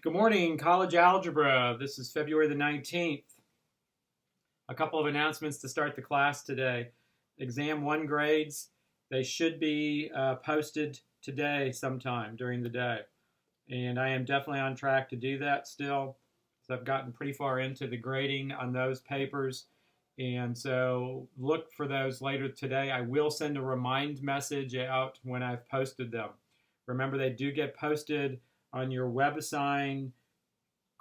Good morning, College Algebra. This is February the 19th. A couple of announcements to start the class today. Exam 1 grades, they should be posted today sometime during the day. And I am definitely on track to do that still. So I've gotten pretty far into the grading on those papers. And so look for those later today. I will send a remind message out when I've posted them. Remember, they do get posted on your WebAssign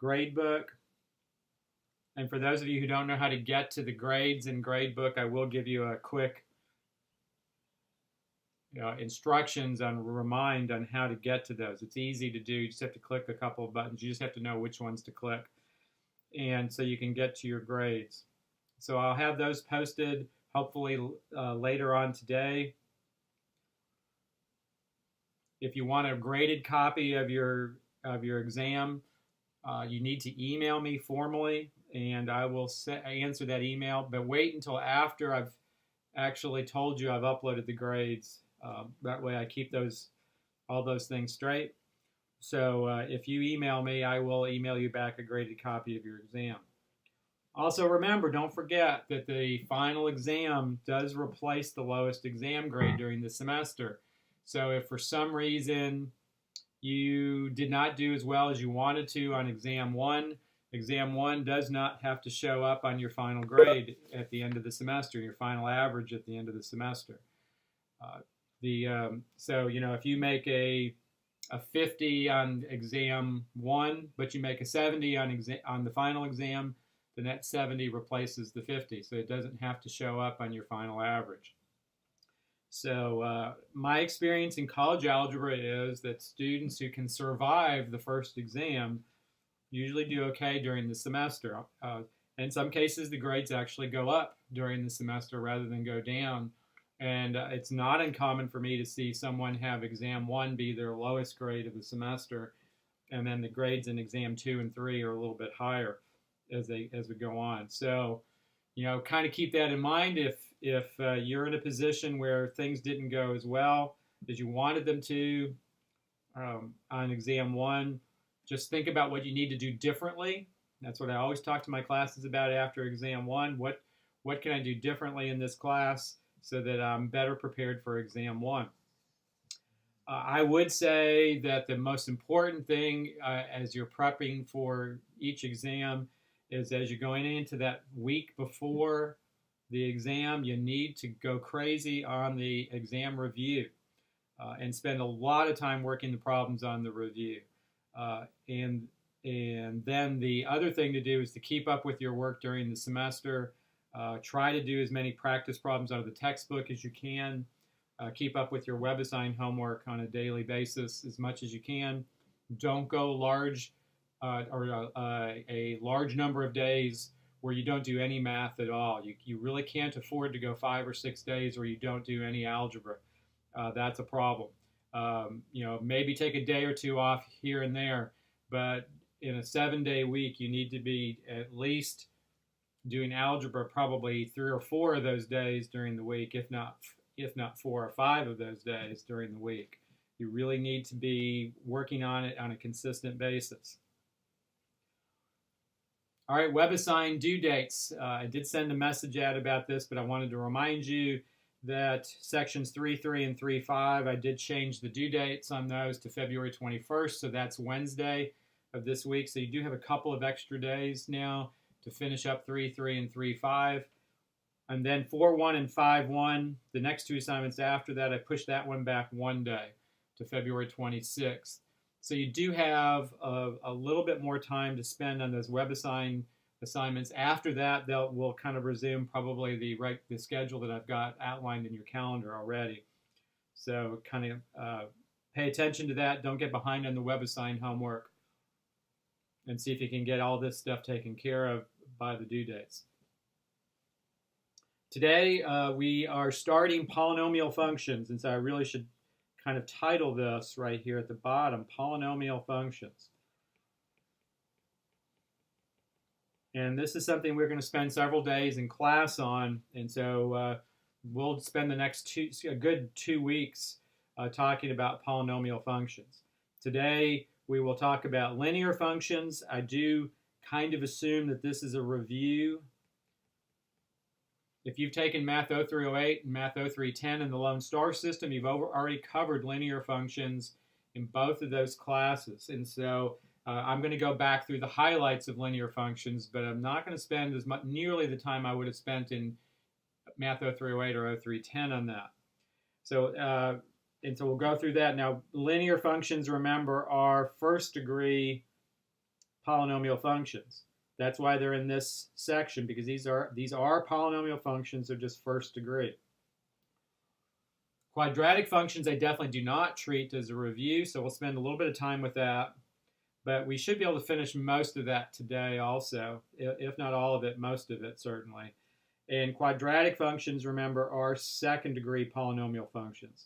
gradebook. And for those of you who don't know how to get to the grades in gradebook, I will give you a quick instructions on remind on how to get to those. It's easy to do. You just have to click a couple of buttons. You just have to know which ones to click. And so you can get to your grades. So I'll have those posted hopefully later on today. If you want a graded copy of your exam, you need to email me formally, and I will answer that email. But wait until after I've actually told you I've uploaded the grades. That way I keep all those things straight. So if you email me, I will email you back a graded copy of your exam. Also remember, don't forget that the final exam does replace the lowest exam grade during the semester. So if for some reason you did not do as well as you wanted to on exam 1, exam 1 does not have to show up on your final grade at the end of the semester, your final average at the end of the semester. So if you make a 50 on exam 1, but you make a 70 on the final exam, then that 70 replaces the 50, so it doesn't have to show up on your final average. So my experience in college algebra is that students who can survive the first exam usually do okay during the semester. In some cases, the grades actually go up during the semester rather than go down. And it's not uncommon for me to see someone have exam 1 be their lowest grade of the semester, and then the grades in exam 2 and 3 are a little bit higher as we go on. So, kind of keep that in mind if you're in a position where things didn't go as well as you wanted them to on exam 1. Just think about what you need to do differently. That's what I always talk to my classes about after exam 1. What can I do differently in this class so that I'm better prepared for exam 1? I would say that the most important thing as you're prepping for each exam is as you're going into that week before the exam, you need to go crazy on the exam review and spend a lot of time working the problems on the review. And then the other thing to do is to keep up with your work during the semester. Try to do as many practice problems out of the textbook as you can. Keep up with your WebAssign homework on a daily basis as much as you can. Don't go large or a large number of days where you don't do any math at all. You really can't afford to go 5 or 6 days where you don't do any algebra. That's a problem. Maybe take a day or two off here and there, but in a 7-day week, you need to be at least doing algebra probably 3 or 4 of those days during the week, if not 4 or 5 of those days during the week. You really need to be working on it on a consistent basis. All right, WebAssign due dates. I did send a message out about this, but I wanted to remind you that sections 3.3 and 3.5, I did change the due dates on those to February 21st, so that's Wednesday of this week. So you do have a couple of extra days now to finish up 3.3 and 3.5. And then 4.1 and 5.1, the next 2 assignments after that, I pushed that one back 1 day to February 26th. So you do have a little bit more time to spend on those WebAssign assignments. After that, we'll kind of resume probably the schedule that I've got outlined in your calendar already. So kind of pay attention to that. Don't get behind on the WebAssign homework, and see if you can get all this stuff taken care of by the due dates. Today, we are starting polynomial functions, and so I really should kind of title this right here at the bottom, polynomial functions. And this is something we're going to spend several days in class on, and so we'll spend the next a good 2 weeks talking about polynomial functions. Today, We will talk about linear functions. I do kind of assume that this is a review. If you've taken Math 0308 and Math 0310 in the Lone Star system, you've already covered linear functions in both of those classes. And so I'm going to go back through the highlights of linear functions, but I'm not going to spend as much, nearly the time I would have spent in Math 0308 or 0310 on that. So, and so we'll go through that. Now, linear functions, remember, are first degree polynomial functions. That's why they're in this section, because these are polynomial functions. They're just first degree. Quadratic functions I definitely do not treat as a review, so we'll spend a little bit of time with that. But we should be able to finish most of that today also, if not all of it, most of it certainly. And quadratic functions, remember, are second degree polynomial functions.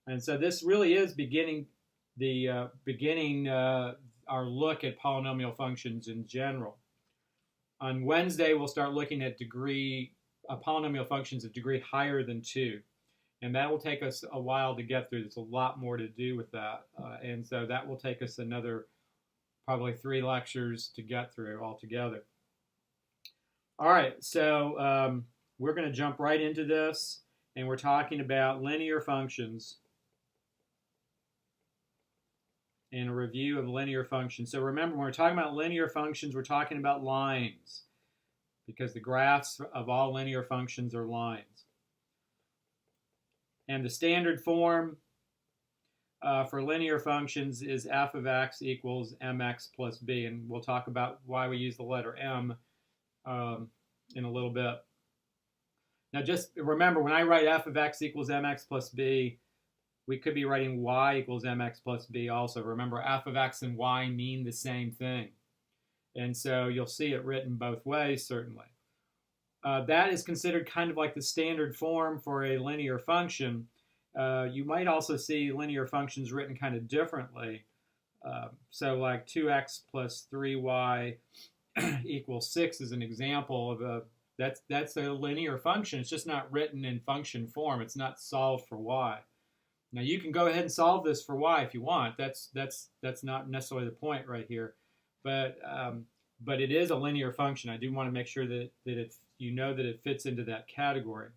And so this really is beginning our look at polynomial functions in general. On Wednesday, we'll start looking at polynomial functions of degree higher than 2. And that will take us a while to get through. There's a lot more to do with that. And so that will take us another probably 3 lectures to get through altogether. All right, so we're going to jump right into this. And we're talking about linear functions and a review of linear functions. So remember, when we're talking about linear functions, we're talking about lines, because the graphs of all linear functions are lines. And the standard form for linear functions is f of x equals mx plus b. And we'll talk about why we use the letter m in a little bit. Now just remember, when I write f of x equals mx plus b, we could be writing y equals mx plus b also. Remember, f of x and y mean the same thing. And so you'll see it written both ways, certainly. That is considered kind of like the standard form for a linear function. You might also see linear functions written kind of differently. So like 2x plus 3y equals 6 is an example of that's a linear function. It's just not written in function form. It's not solved for y. Now you can go ahead and solve this for y if you want. That's not necessarily the point right here, but it is a linear function. I do want to make sure that you know that it fits into that category.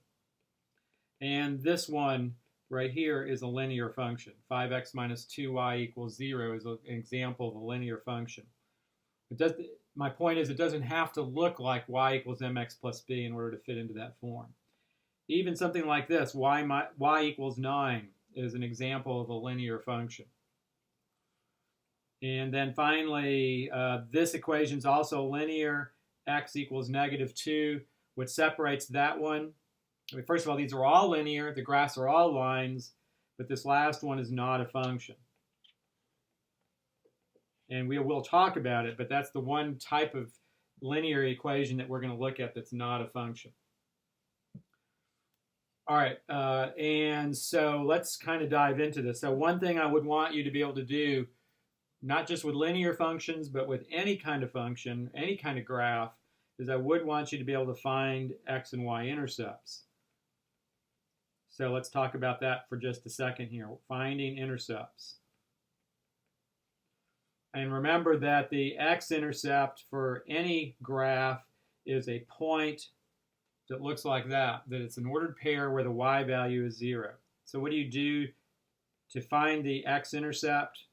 And this one right here is a linear function. 5x minus 2y equals 0 is an example of a linear function. My point is, it doesn't have to look like y equals mx plus b in order to fit into that form. Even something like this, y equals 9, is an example of a linear function. And then finally, this equation is also linear. X equals negative 2. What separates that one? I mean, first of all, these are all linear. The graphs are all lines. But this last one is not a function. And we will talk about it, but that's the one type of linear equation that we're going to look at that's not a function. All right, and so let's kind of dive into this. So one thing I would want you to be able to do, not just with linear functions, but with any kind of function, any kind of graph, is I would want you to be able to find x and y intercepts. So let's talk about that for just a second here. Finding intercepts. And remember that the x-intercept for any graph is a point that looks like that it's an ordered pair where the y value is 0. So what do you do to find the x-intercept?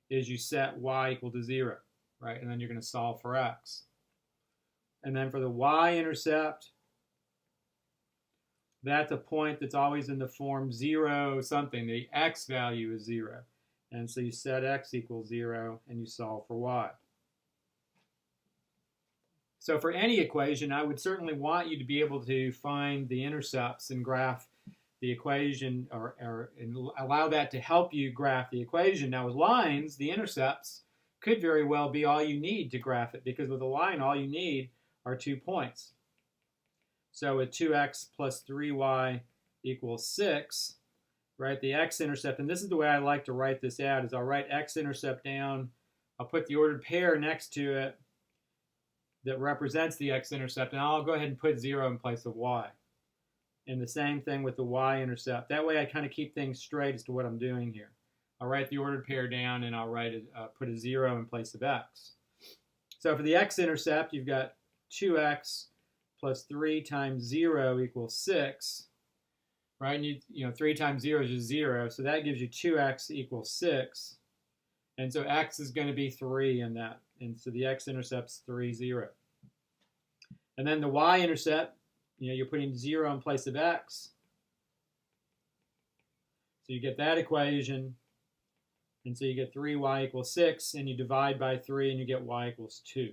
Is you set y equal to 0, right? And then you're going to solve for x. And then for the y-intercept, that's a point that's always in the form 0 something. The x value is 0. And so you set x equals 0 and you solve for y. So for any equation, I would certainly want you to be able to find the intercepts and graph the equation, or allow that to help you graph the equation. Now with lines, the intercepts could very well be all you need to graph it, because with a line, all you need are 2 points. So with 2x plus 3y equals 6, right, the x-intercept, and this is the way I like to write this out, is I'll write x-intercept down, I'll put the ordered pair next to it that represents the x-intercept, and I'll go ahead and put 0 in place of y. And the same thing with the y-intercept. That way I kind of keep things straight as to what I'm doing here. I'll write the ordered pair down, and I'll put a 0 in place of x. So for the x-intercept, you've got 2x plus 3 times 0 equals 6. Right? And you know, 3 times 0 is just 0. So that gives you 2x equals 6. And so x is going to be 3 in that. And so the x-intercept's 3, 0. And then the y-intercept, you know, you're putting 0 in place of x. So you get that equation. And so you get 3y equals 6. And you divide by 3 and you get y equals 2.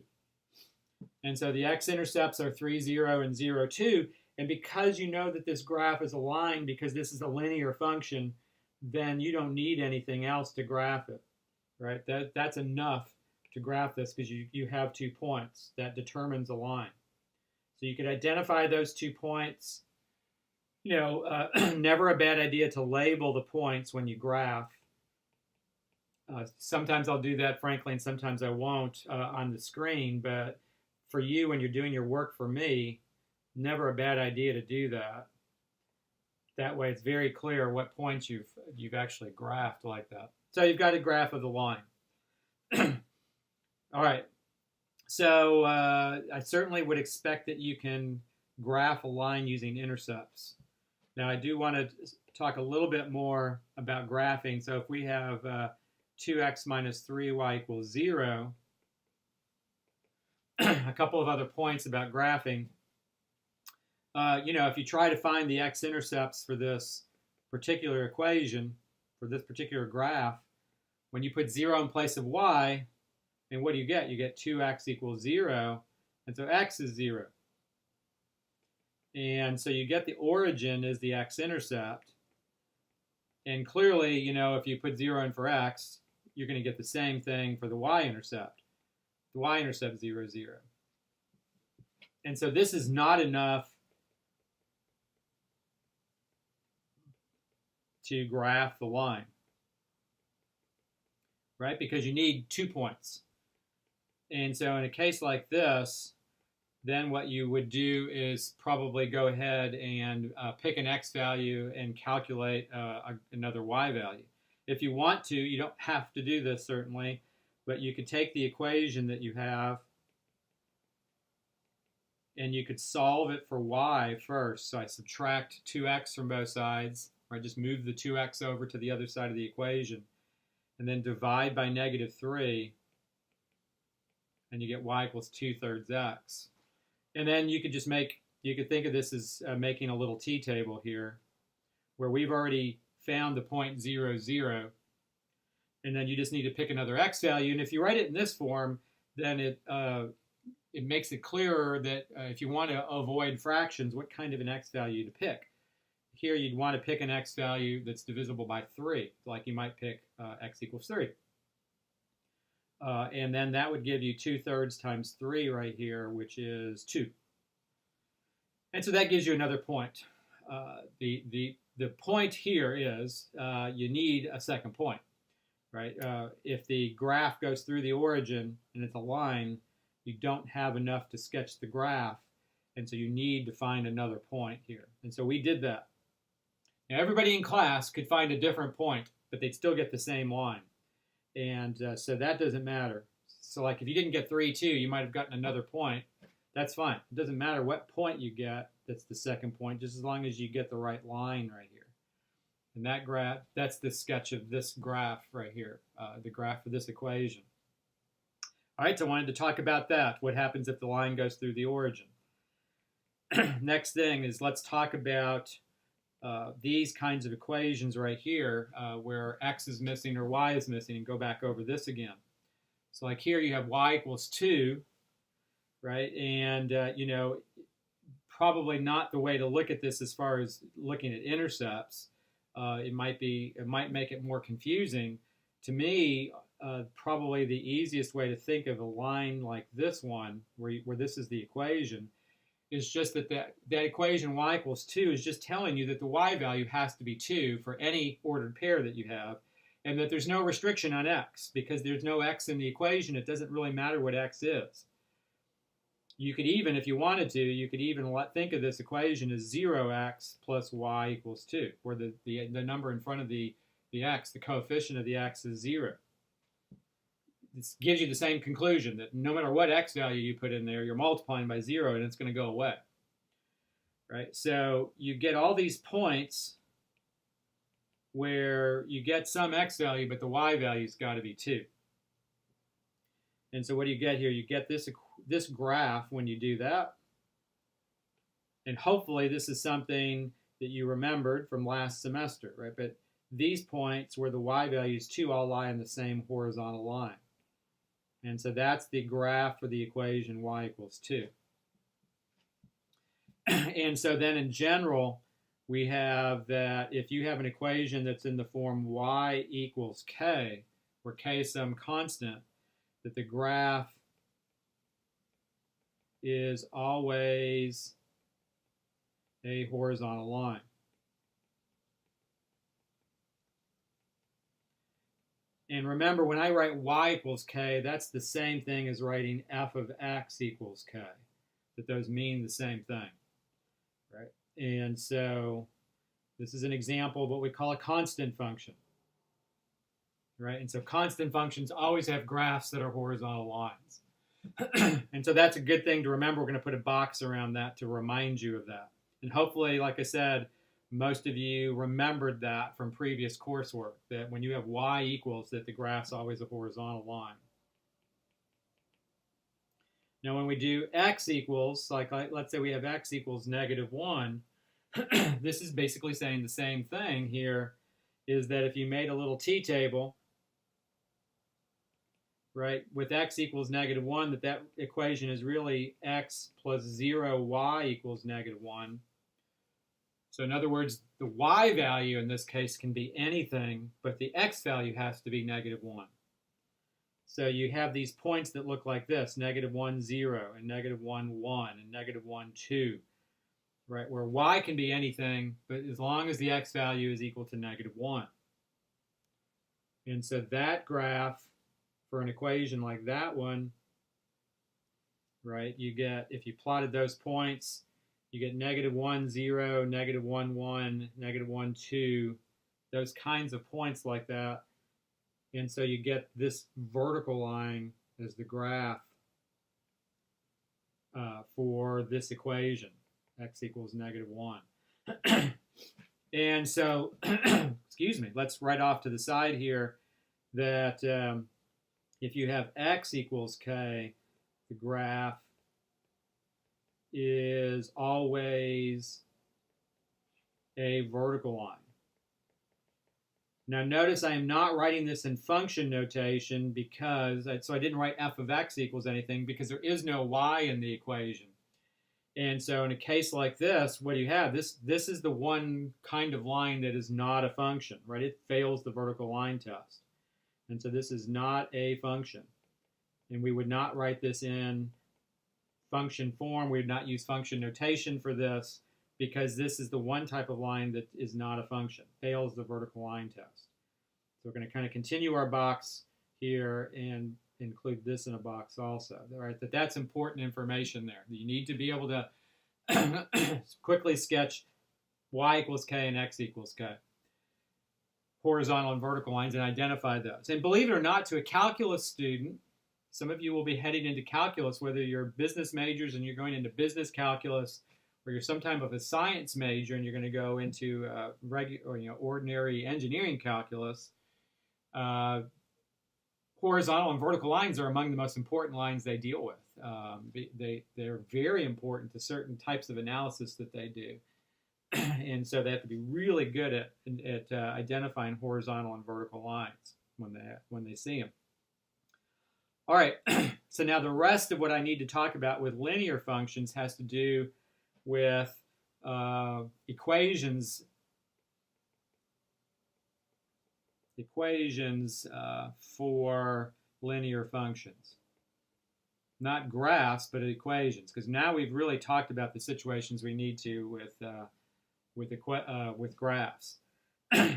And so the x-intercepts are 3, 0, and 0, 2. And because you know that this graph is a line, because this is a linear function, then you don't need anything else to graph it, right? That's enough to graph this because you have 2 points. That determines a line. So you could identify those 2 points. You know, never a bad idea to label the points when you graph. Sometimes I'll do that, frankly, and sometimes I won't on the screen. But for you, when you're doing your work for me, never a bad idea to do that. That way it's very clear what points you've actually graphed like that. So you've got a graph of the line. All right. So I certainly would expect that you can graph a line using intercepts. Now I do want to talk a little bit more about graphing. So if we have 2x minus 3y equals 0, a couple of other points about graphing. You know, if you try to find the x-intercepts for this particular equation, for this particular graph, when you put 0 in place of y, and what do you get? You get 2x equals 0, and so x is 0. And so you get the origin is the x-intercept. And clearly, you know, if you put 0 in for x, you're going to get the same thing for the y-intercept. The y-intercept 0, 0. And so this is not enough to graph the line, right? Because you need 2 points. And so in a case like this, then what you would do is probably go ahead and pick an x value and calculate another y value. If you want to, you don't have to do this certainly, but you could take the equation that you have and you could solve it for y first. So I subtract 2x from both sides. I just move the 2x over to the other side of the equation and then divide by -3, and you get y equals 2/3 x. And then you could just you could think of this as making a little t-table here where we've already found the point 0, 0, and then you just need to pick another x value. And if you write it in this form, then it makes it clearer that if you want to avoid fractions, what kind of an x value to pick. Here you'd want to pick an x value that's divisible by 3, like you might pick x equals 3. And then that would give you 2/3 times 3 right here, which is 2. And so that gives you another point. The point here is you need a second point, right? If the graph goes through the origin and it's a line, you don't have enough to sketch the graph, and so you need to find another point here. And so we did that. Now, everybody in class could find a different point, but they'd still get the same line. And so that doesn't matter. So like if you didn't get 3, 2, you might have gotten another point. That's fine. It doesn't matter what point you get. That's the second point, just as long as you get the right line right here. And that graph, that's the sketch of this graph right here, the graph for this equation. All right, so I wanted to talk about that. What happens if the line goes through the origin? Next thing is let's talk about these kinds of equations right here where x is missing or y is missing, and go back over this again. So like here you have y equals 2, right? And you know, probably not the way to look at this as far as looking at intercepts. It might make it more confusing. To me, probably the easiest way to think of a line like this one, where this is the equation, is just that equation y equals 2 is just telling you that the y value has to be 2 for any ordered pair that you have, and that there's no restriction on x. Because there's no x in the equation, it doesn't really matter what x is. You could even, if you wanted to, you could even think of this equation as 0x plus y equals 2, where the number in front of the the x, the coefficient of the x is 0. This gives you the same conclusion that no matter what x value you put in there, you're multiplying by 0 and it's going to go away. Right? So you get all these points where you get some x value, but the y value's got to be 2. And so what do you get here? You get this graph when you do that. And hopefully this is something that you remembered from last semester, right? But these points where the y value is 2 all lie in the same horizontal line. And so that's the graph for the equation y equals 2. And so then in general, we have that if you have an equation that's in the form y equals k, where k is some constant, that the graph is always a horizontal line. And remember, when I write y equals k, that's the same thing as writing f of x equals k, that those mean the same thing, right? And so this is an example of what we call a constant function, right? And so constant functions always have graphs that are horizontal lines. And so that's a good thing to remember. We're going to put a box around that to remind you of that. And hopefully, like I said, most of you remembered that from previous coursework, that when you have y equals, that the graph's always a horizontal line. Now when we do x equals, like let's say we have x equals -1, this is basically saying the same thing here, is that if you made a little t-table, right, with x equals -1, that equation is really x plus 0, y equals -1. So in other words, the y value in this case can be anything, but the x value has to be -1. So you have these points that look like this, -1, 0, and -1, 1, and -1, 2, right? Where y can be anything, but as long as the x value is equal to -1. And so that graph for an equation like that one, right, you get, if you plotted those points, you get -1, 0, -1, 1, -1, 2, those kinds of points like that. And so you get this vertical line as the graph for this equation, x equals -1. And so, excuse me, let's write off to the side here that if you have x equals k, the graph is always a vertical line. Now notice I am not writing this in function notation because, so I didn't write f of x equals anything because there is no y in the equation. And so in a case like this, what do you have? This is the one kind of line that is not a function, right? It fails the vertical line test. And so this is not a function. And we would not write this in function form. We would not use function notation for this because this is the one type of line that is not a function, fails the vertical line test. So we're going to kind of continue our box here and include this in a box also. All right, that's important information there. You need to be able to quickly sketch y equals k and x equals k, horizontal and vertical lines, and identify those. And believe it or not, to a calculus student, some of you will be heading into calculus, whether you're business majors and you're going into business calculus, or you're some type of a science major and you're going to go into ordinary engineering calculus. Horizontal and vertical lines are among the most important lines they deal with. They're very important to certain types of analysis that they do. And so they have to be really good at identifying horizontal and vertical lines when they see them. All right, so now the rest of what I need to talk about with linear functions has to do with equations for linear functions. Not graphs, but equations, because now we've really talked about the situations we need to with graphs.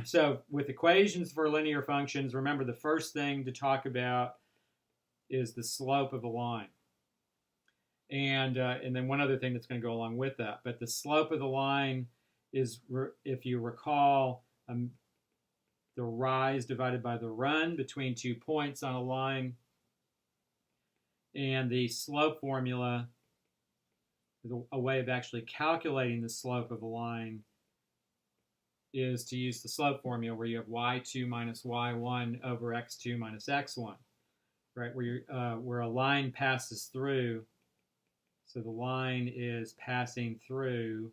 So with equations for linear functions, remember the first thing to talk about is the slope of a line. And then one other thing that's going to go along with that. But the slope of the line is, if you recall, the the rise divided by the run between 2 points on a line. And the slope formula is a way of actually calculating the slope of a line is to use the slope formula where you have y2 minus y1 over x2 minus x1, right? Where a line passes through. So the line is passing through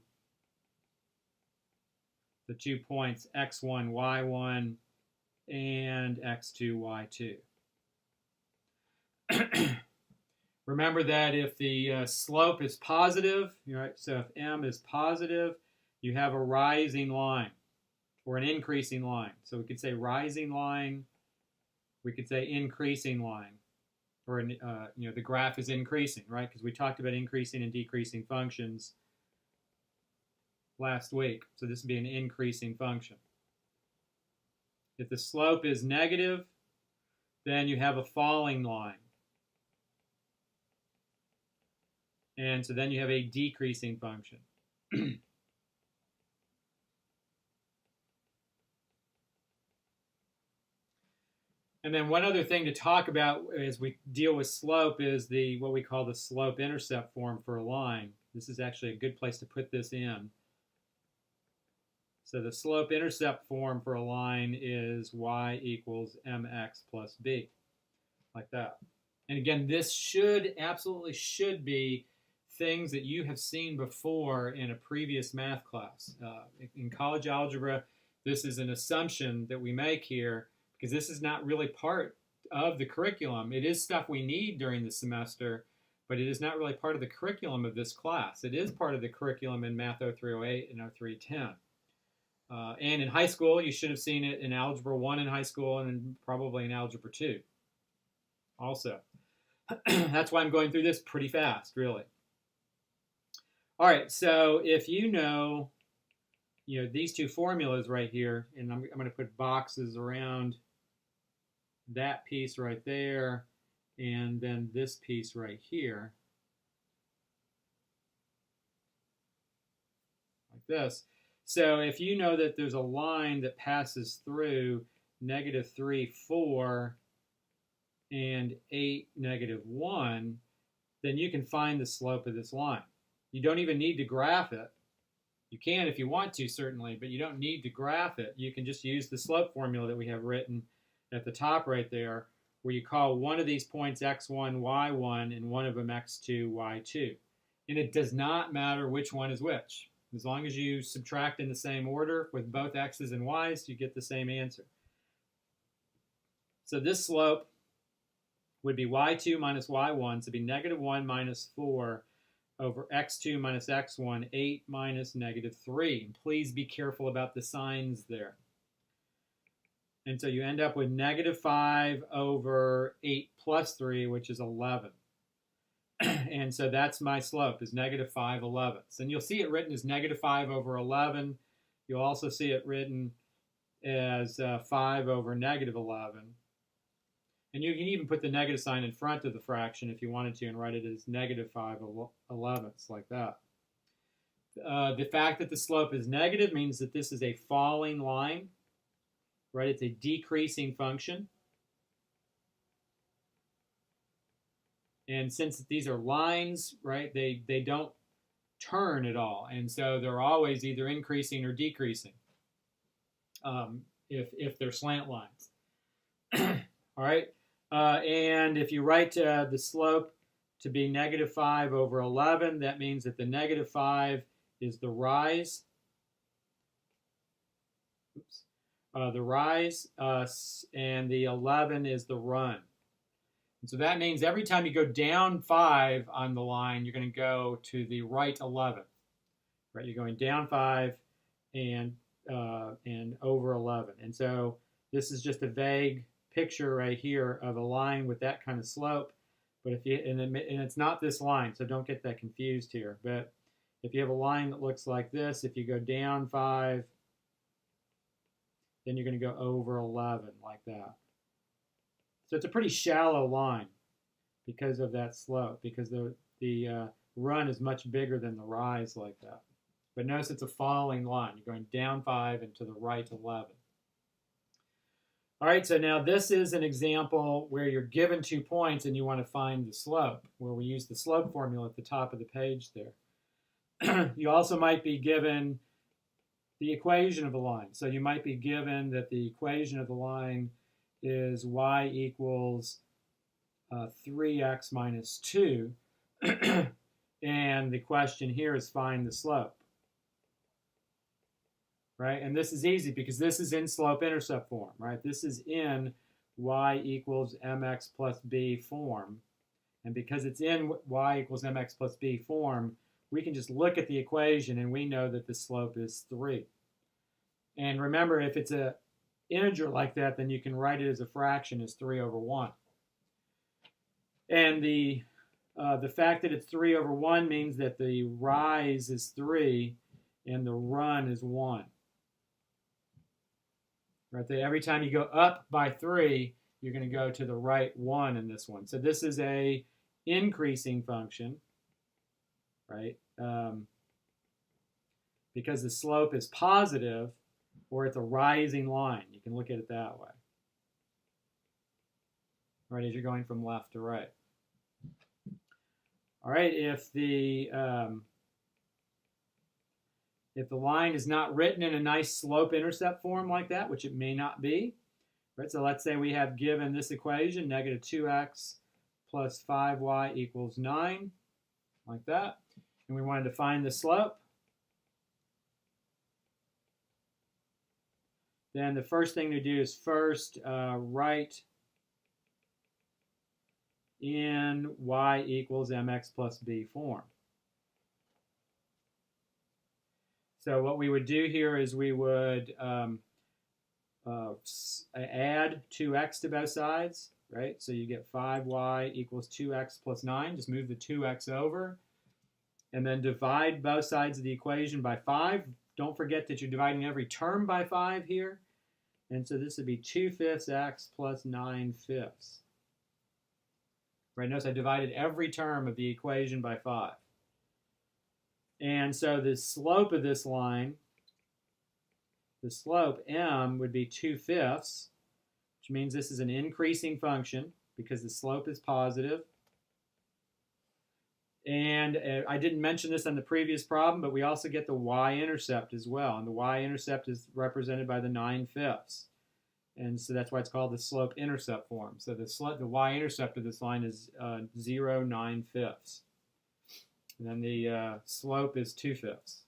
the 2 points x1, y1, and x2, y2. Remember that if the slope is positive, right, so if m is positive, you have a rising line or an increasing line. So we could say rising line, we could say increasing line, or the graph is increasing, right? Because we talked about increasing and decreasing functions last week. So this would be an increasing function. If the slope is negative, then you have a falling line. And so then you have a decreasing function. And then one other thing to talk about as we deal with slope is what we call the slope-intercept form for a line. This is actually a good place to put this in. So the slope-intercept form for a line is y equals mx plus b, like that. And again, this absolutely should be things that you have seen before in a previous math class. In college algebra, this is an assumption that we make here because this is not really part of the curriculum. It is stuff we need during the semester, but it is not really part of the curriculum of this class. It is part of the curriculum in Math 0308 and 0310. And in high school, you should have seen it in Algebra 1 in high school and probably in Algebra 2 also. That's why I'm going through this pretty fast, really. All right, so if you know these two formulas right here, and I'm going to put boxes around that piece right there, and then this piece right here, like this. So if you know that there's a line that passes through -3, 4, and 8, -1, then you can find the slope of this line. You don't even need to graph it. You can if you want to, certainly, but you don't need to graph it. You can just use the slope formula that we have written at the top right there, where you call one of these points x1, y1, and one of them x2, y2. And it does not matter which one is which. As long as you subtract in the same order with both x's and y's, you get the same answer. So this slope would be y2 minus y1, so it'd be -1 minus 4 over x2 minus x1, 8 minus -3. And please be careful about the signs there. And so you end up with -5 over 8 plus 3, which is 11. And so that's my slope, is -5 elevenths. And you'll see it written as -5 over 11. You'll also see it written as 5 over -11. And you can even put the negative sign in front of the fraction if you wanted to and write it as -5 elevenths, like that. The fact that the slope is negative means that this is a falling line, right? It's a decreasing function. And since these are lines, right, they don't turn at all. And so they're always either increasing or decreasing if they're slant lines. All right. And if you write the slope to be -5 over 11, that means that the -5 is the rise. Oops. The rise, and the 11 is the run. And so that means every time you go down 5 on the line, you're going to go to the right 11. Right? You're going down 5 and over 11. And so this is just a vague picture right here of a line with that kind of slope. But if you and it's not this line, so don't get that confused here. But if you have a line that looks like this, if you go down 5, then you're going to go over 11 like that. So it's a pretty shallow line because of that slope, because the run is much bigger than the rise like that. But notice it's a falling line. You're going down 5 and to the right 11. All right, so now this is an example where you're given 2 points and you want to find the slope, where we use the slope formula at the top of the page there. You also might be given the equation of the line. So you might be given that the equation of the line is y equals 3x minus 2. And the question here is find the slope. Right? And this is easy because this is in slope-intercept form, right? This is in y equals mx plus b form. And because it's in y equals mx plus b form, we can just look at the equation and we know that the slope is 3. And remember, if it's an integer like that, then you can write it as a fraction as 3 over 1. And the fact that it's 3 over 1 means that the rise is 3 and the run is 1. Right there, every time you go up by 3, you're going to go to the right 1 in this one. So this is a increasing function, right? Because the slope is positive, or it's a rising line. You can look at it that way. Right, as you're going from left to right. All right, if the line is not written in a nice slope-intercept form like that, which it may not be, right? So let's say we have given this equation, negative 2x plus 5y equals 9, like that. And we wanted to find the slope. Then the first thing to do is first write in y equals mx plus b form. So what we would do here is we would add 2x to both sides, right? So you get 5y equals 2x plus 9. Just move the 2x over. And then divide both sides of the equation by 5. Don't forget that you're dividing every term by 5 here. And so this would be 2/5 x plus 9/5. Right, notice I divided every term of the equation by 5. And so the slope of this line, the slope m would be 2/5, which means this is an increasing function because the slope is positive. And I didn't mention this on the previous problem, but we also get the y-intercept as well. And the y-intercept is represented by the 9/5. And so that's why it's called the slope-intercept form. So the y-intercept of this line is 0, 9/5. And then the slope is 2/5.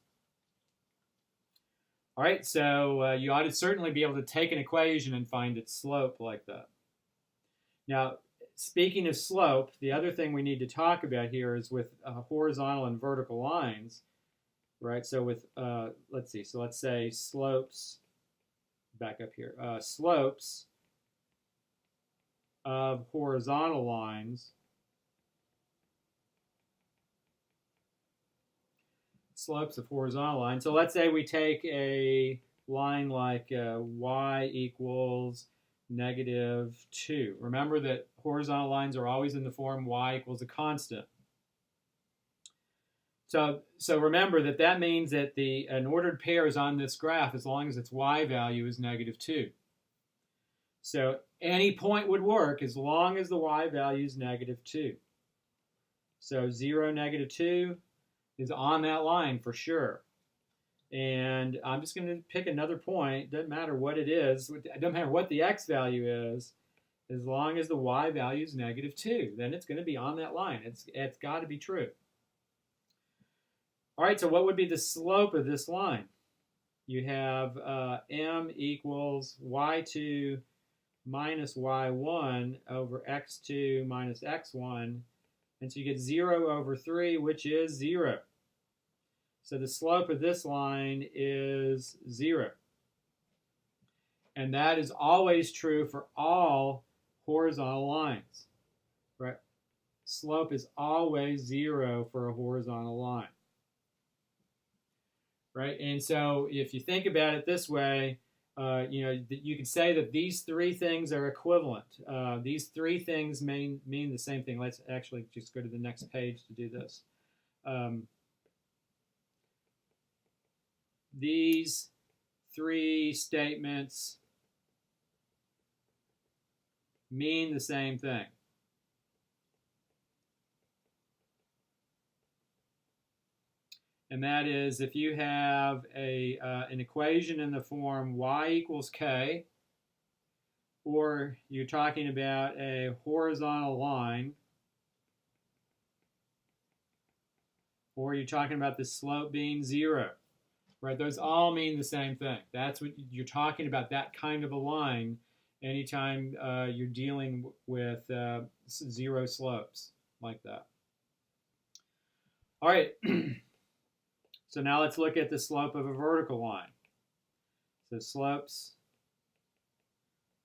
All right, so you ought to certainly be able to take an equation and find its slope like that. Now, speaking of slope, the other thing we need to talk about here is with horizontal and vertical lines, right? So with, let's see, so let's say slopes, back up here, slopes of horizontal lines, slopes of horizontal lines. So let's say we take a line like y equals -2. Remember that horizontal lines are always in the form y equals a constant. So remember that means that an ordered pair is on this graph as long as its y value is -2. So any point would work as long as the y value is -2. So 0, -2 is on that line for sure. And I'm just going to pick another point. Doesn't matter what it is. It doesn't matter what the x value is. As long as the y value is -2, then it's going to be on that line. It's got to be true. All right, so what would be the slope of this line? You have m equals y2 minus y1 over x2 minus x1. And so you get 0 over 3, which is 0. So the slope of this line is 0. And that is always true for all horizontal lines, right? Slope is always 0 for a horizontal line, right? And so if you think about it this way, you could say that these 3 things are equivalent. These 3 things mean the same thing. Let's actually just go to the next page to do this. These 3 statements mean the same thing. And that is if you have an equation in the form y equals k, or you're talking about a horizontal line, or you're talking about the slope being 0, right? Those all mean the same thing. That's what you're talking about, that kind of a line, anytime you're dealing with 0 slopes like that. All right, so now let's look at the slope of a vertical line. So slopes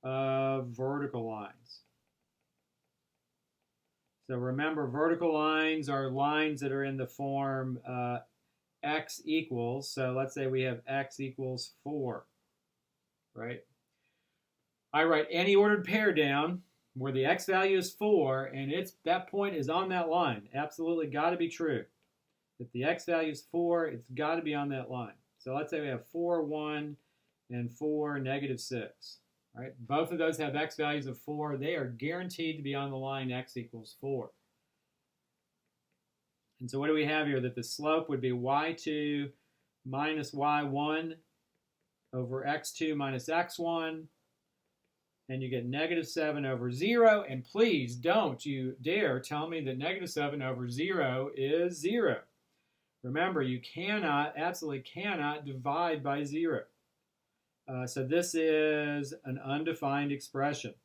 of vertical lines. So remember, vertical lines are lines that are in the form x equals. So let's say we have x equals 4, right? I write any ordered pair down where the x value is 4, and that point is on that line. Absolutely got to be true. If the x value is 4, it's got to be on that line. So let's say we have 4, 1, and 4, negative 6. Right? Both of those have x values of 4. They are guaranteed to be on the line x equals 4. And so what do we have here? That the slope would be y2 minus y1 over x2 minus x1. And you get negative 7 over 0. And please don't you dare tell me that negative 7 over 0 is 0. Remember, you absolutely cannot divide by 0. So this is an undefined expression.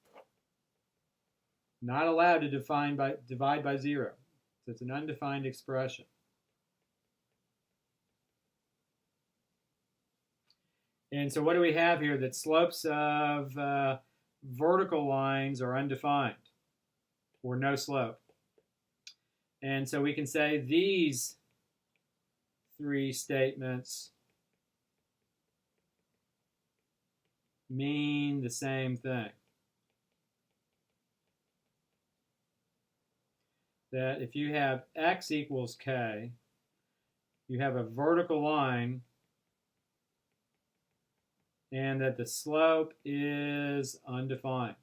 Not allowed to divide by 0. So it's an undefined expression. And so what do we have here? That slopes of vertical lines are undefined, or no slope. And so we can say these 3 statements mean the same thing. That if you have x equals k, you have a vertical line, and that the slope is undefined.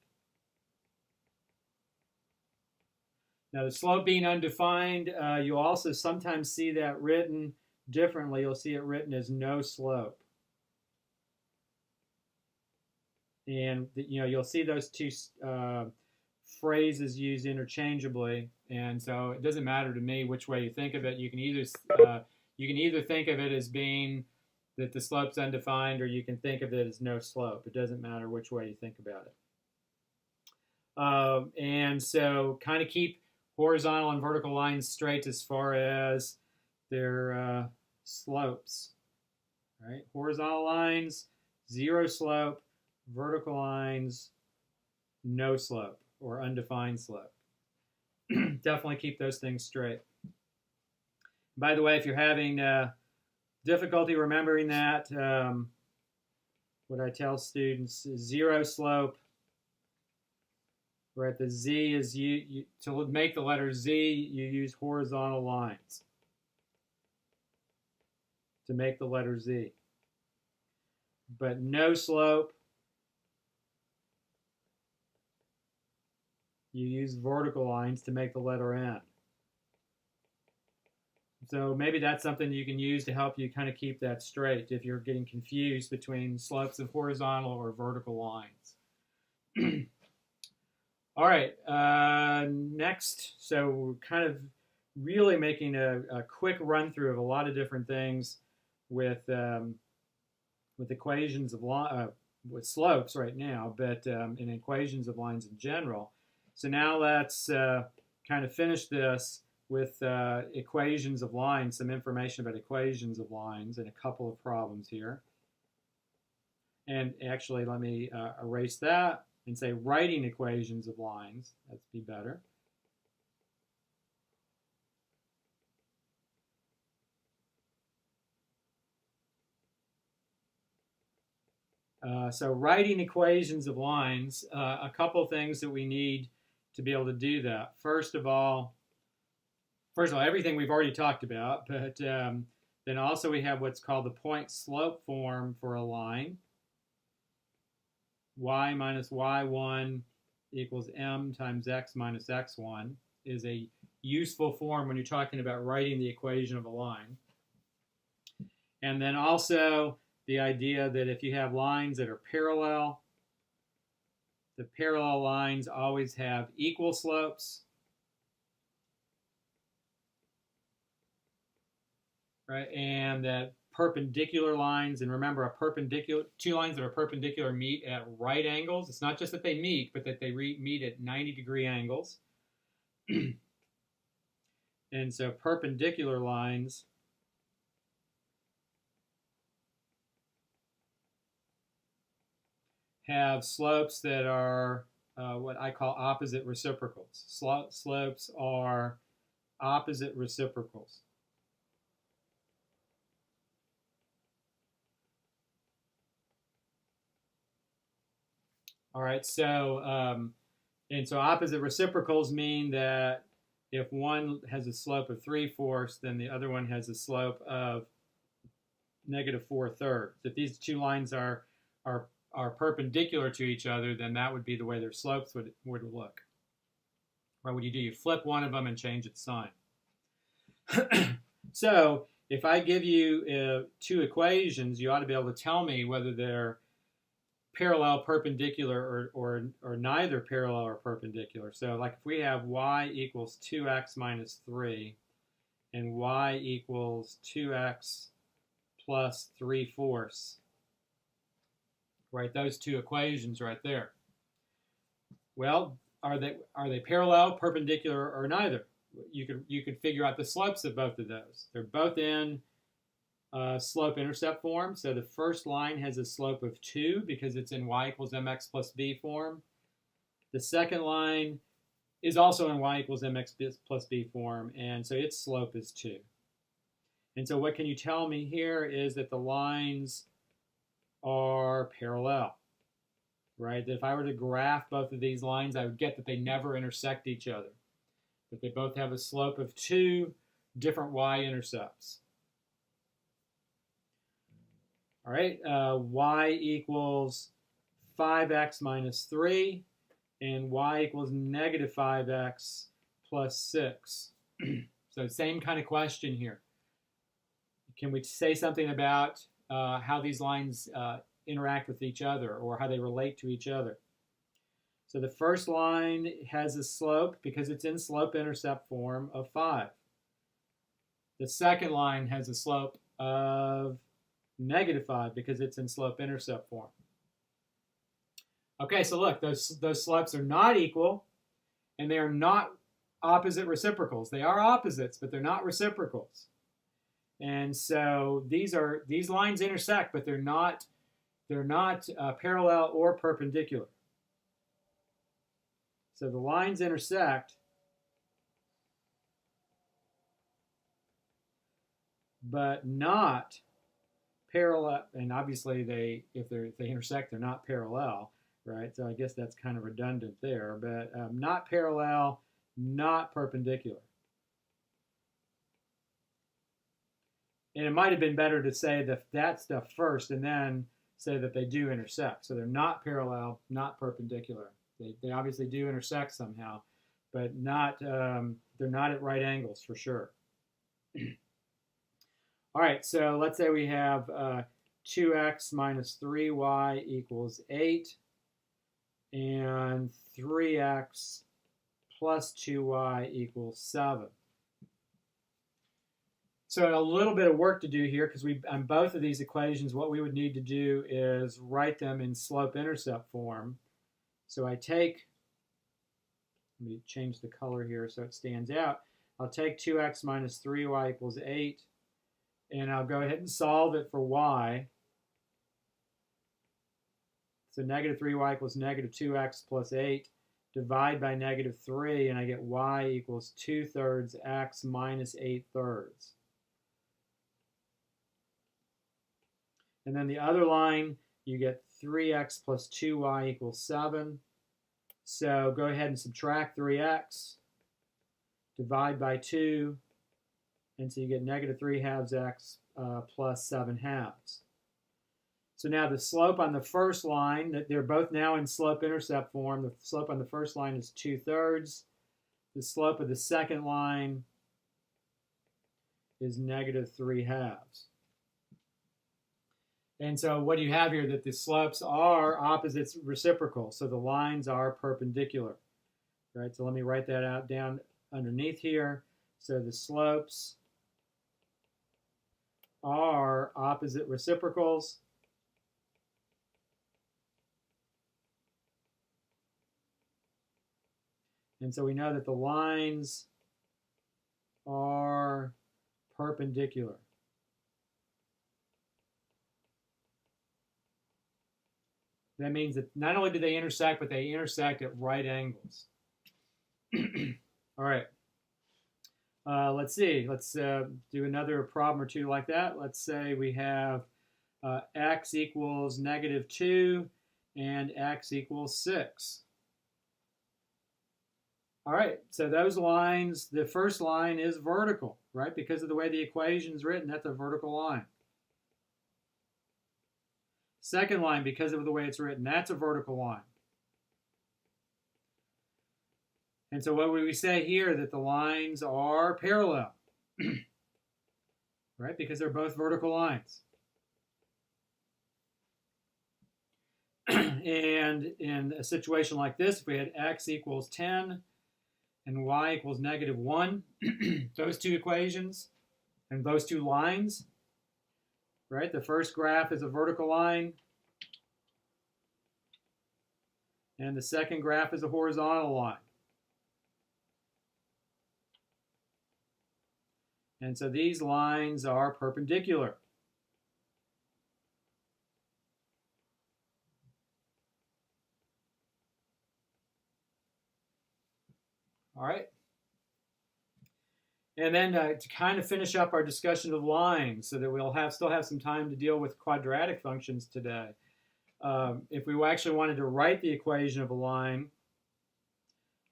Now, the slope being undefined, you'll also sometimes see that written differently. You'll see it written as no slope. And you'll see those two phrases used interchangeably, and so it doesn't matter to me which way you think of it. You can either think of it as being that the slope's undefined, or you can think of it as no slope. It doesn't matter which way you think about it. And so kind of keep horizontal and vertical lines straight as far as their slopes. Right? Horizontal lines, 0 slope. Vertical lines, no slope or undefined slope. Definitely keep those things straight. By the way, if you're having difficulty remembering that, what I tell students is 0 slope, right? The Z is to make the letter Z, you use horizontal lines to make the letter Z. But no slope, you use vertical lines to make the letter N. So maybe that's something you can use to help you kind of keep that straight if you're getting confused between slopes of horizontal or vertical lines. All right, next, so we're kind of really making a quick run through of a lot of different things with equations of with slopes right now, but in equations of lines in general. So now let's kind of finish this with equations of lines, some information about equations of lines and a couple of problems here. And actually, let me erase that and say writing equations of lines. That'd be better. So writing equations of lines, a couple of things that we need to be able to do that. First of all, everything we've already talked about, but then also we have what's called the point slope form for a line. Y minus y1 equals m times x minus x1 is a useful form when you're talking about writing the equation of a line. And then also the idea that if you have lines that are parallel, the parallel lines always have equal slopes, right? And that perpendicular lines, and remember, two lines that are perpendicular meet at right angles. It's not just that they meet, but that they meet at 90-degree angles. And so perpendicular lines have slopes that are what I call opposite reciprocals. Slopes are opposite reciprocals. All right, so and so opposite reciprocals mean that if one has a slope of 3/4, then the other one has a slope of -4/3. If these two lines are perpendicular to each other, then that would be the way their slopes would look. What would you do? You flip one of them and change its sign. So if I give you two equations, you ought to be able to tell me whether they're parallel, perpendicular, or neither parallel or perpendicular. So like if we have y equals 2x minus 3 and y equals 2x plus 3/4, right? Those two equations right there. Well, are they parallel, perpendicular, or neither? You could figure out the slopes of both of those. They're both in slope-intercept form. So the first line has a slope of 2 because it's in y equals mx plus b form. The second line is also in y equals mx plus b form, and so its slope is 2. And so what can you tell me here is that the lines are parallel, right? If I were to graph both of these lines, I would get that they never intersect each other, that they both have a slope of 2 different y-intercepts. All right, y equals 5x minus 3, and y equals -5x plus 6. So same kind of question here. Can we say something about how these lines interact with each other or how they relate to each other? So the first line has a slope, because it's in slope-intercept form, of 5. The second line has a slope of -5 because it's in slope-intercept form. Okay, so look, those slopes are not equal, and they are not opposite reciprocals. They are opposites, but they're not reciprocals. And so these lines intersect, but they're not parallel or perpendicular. So the lines intersect, but not parallel. And obviously, if they intersect, they're not parallel, right? So I guess that's kind of redundant there, but not parallel, not perpendicular. And it might have been better to say that stuff first and then say that they do intersect. So they're not parallel, not perpendicular. They obviously do intersect somehow, but not they're not at right angles for sure. All right, so let's say we have 2x minus 3y equals 8, and 3x plus 2y equals 7. So a little bit of work to do here, because on both of these equations, what we would need to do is write them in slope-intercept form. So let me change the color here so it stands out. I'll take 2x minus 3y equals 8, and I'll go ahead and solve it for y. So -3y equals -2x plus 8. Divide by -3, and I get y equals 2/3 x minus 8/3. And then the other line, you get 3x plus 2y equals 7. So go ahead and subtract 3x, divide by 2, and so you get -3/2 x plus 7/2. So now the slope on the first line, that they're both now in slope-intercept form. The slope on the first line is 2/3. The slope of the second line is -3/2. And so what do you have here? That the slopes are opposites reciprocal. So the lines are perpendicular. Right? So let me write that out down underneath here. So the slopes are opposite reciprocals. And so we know that the lines are perpendicular. That means that not only do they intersect, but they intersect at right angles. All right. Let's see. Let's do another problem or two like that. Let's say we have x equals -2 and x equals 6. All right, so those lines, the first line is vertical, right? Because of the way the equation is written, that's a vertical line. Second line, because of the way it's written, that's a vertical line. And so what would we say here? That the lines are parallel, right? Because they're both vertical lines. And in a situation like this, if we had x equals 10 and y equals -1, those two equations and those two lines, right? The first graph is a vertical line, and the second graph is a horizontal line. And so these lines are perpendicular. All right. And then to kind of finish up our discussion of lines so that we'll still have some time to deal with quadratic functions today. If we actually wanted to write the equation of a line,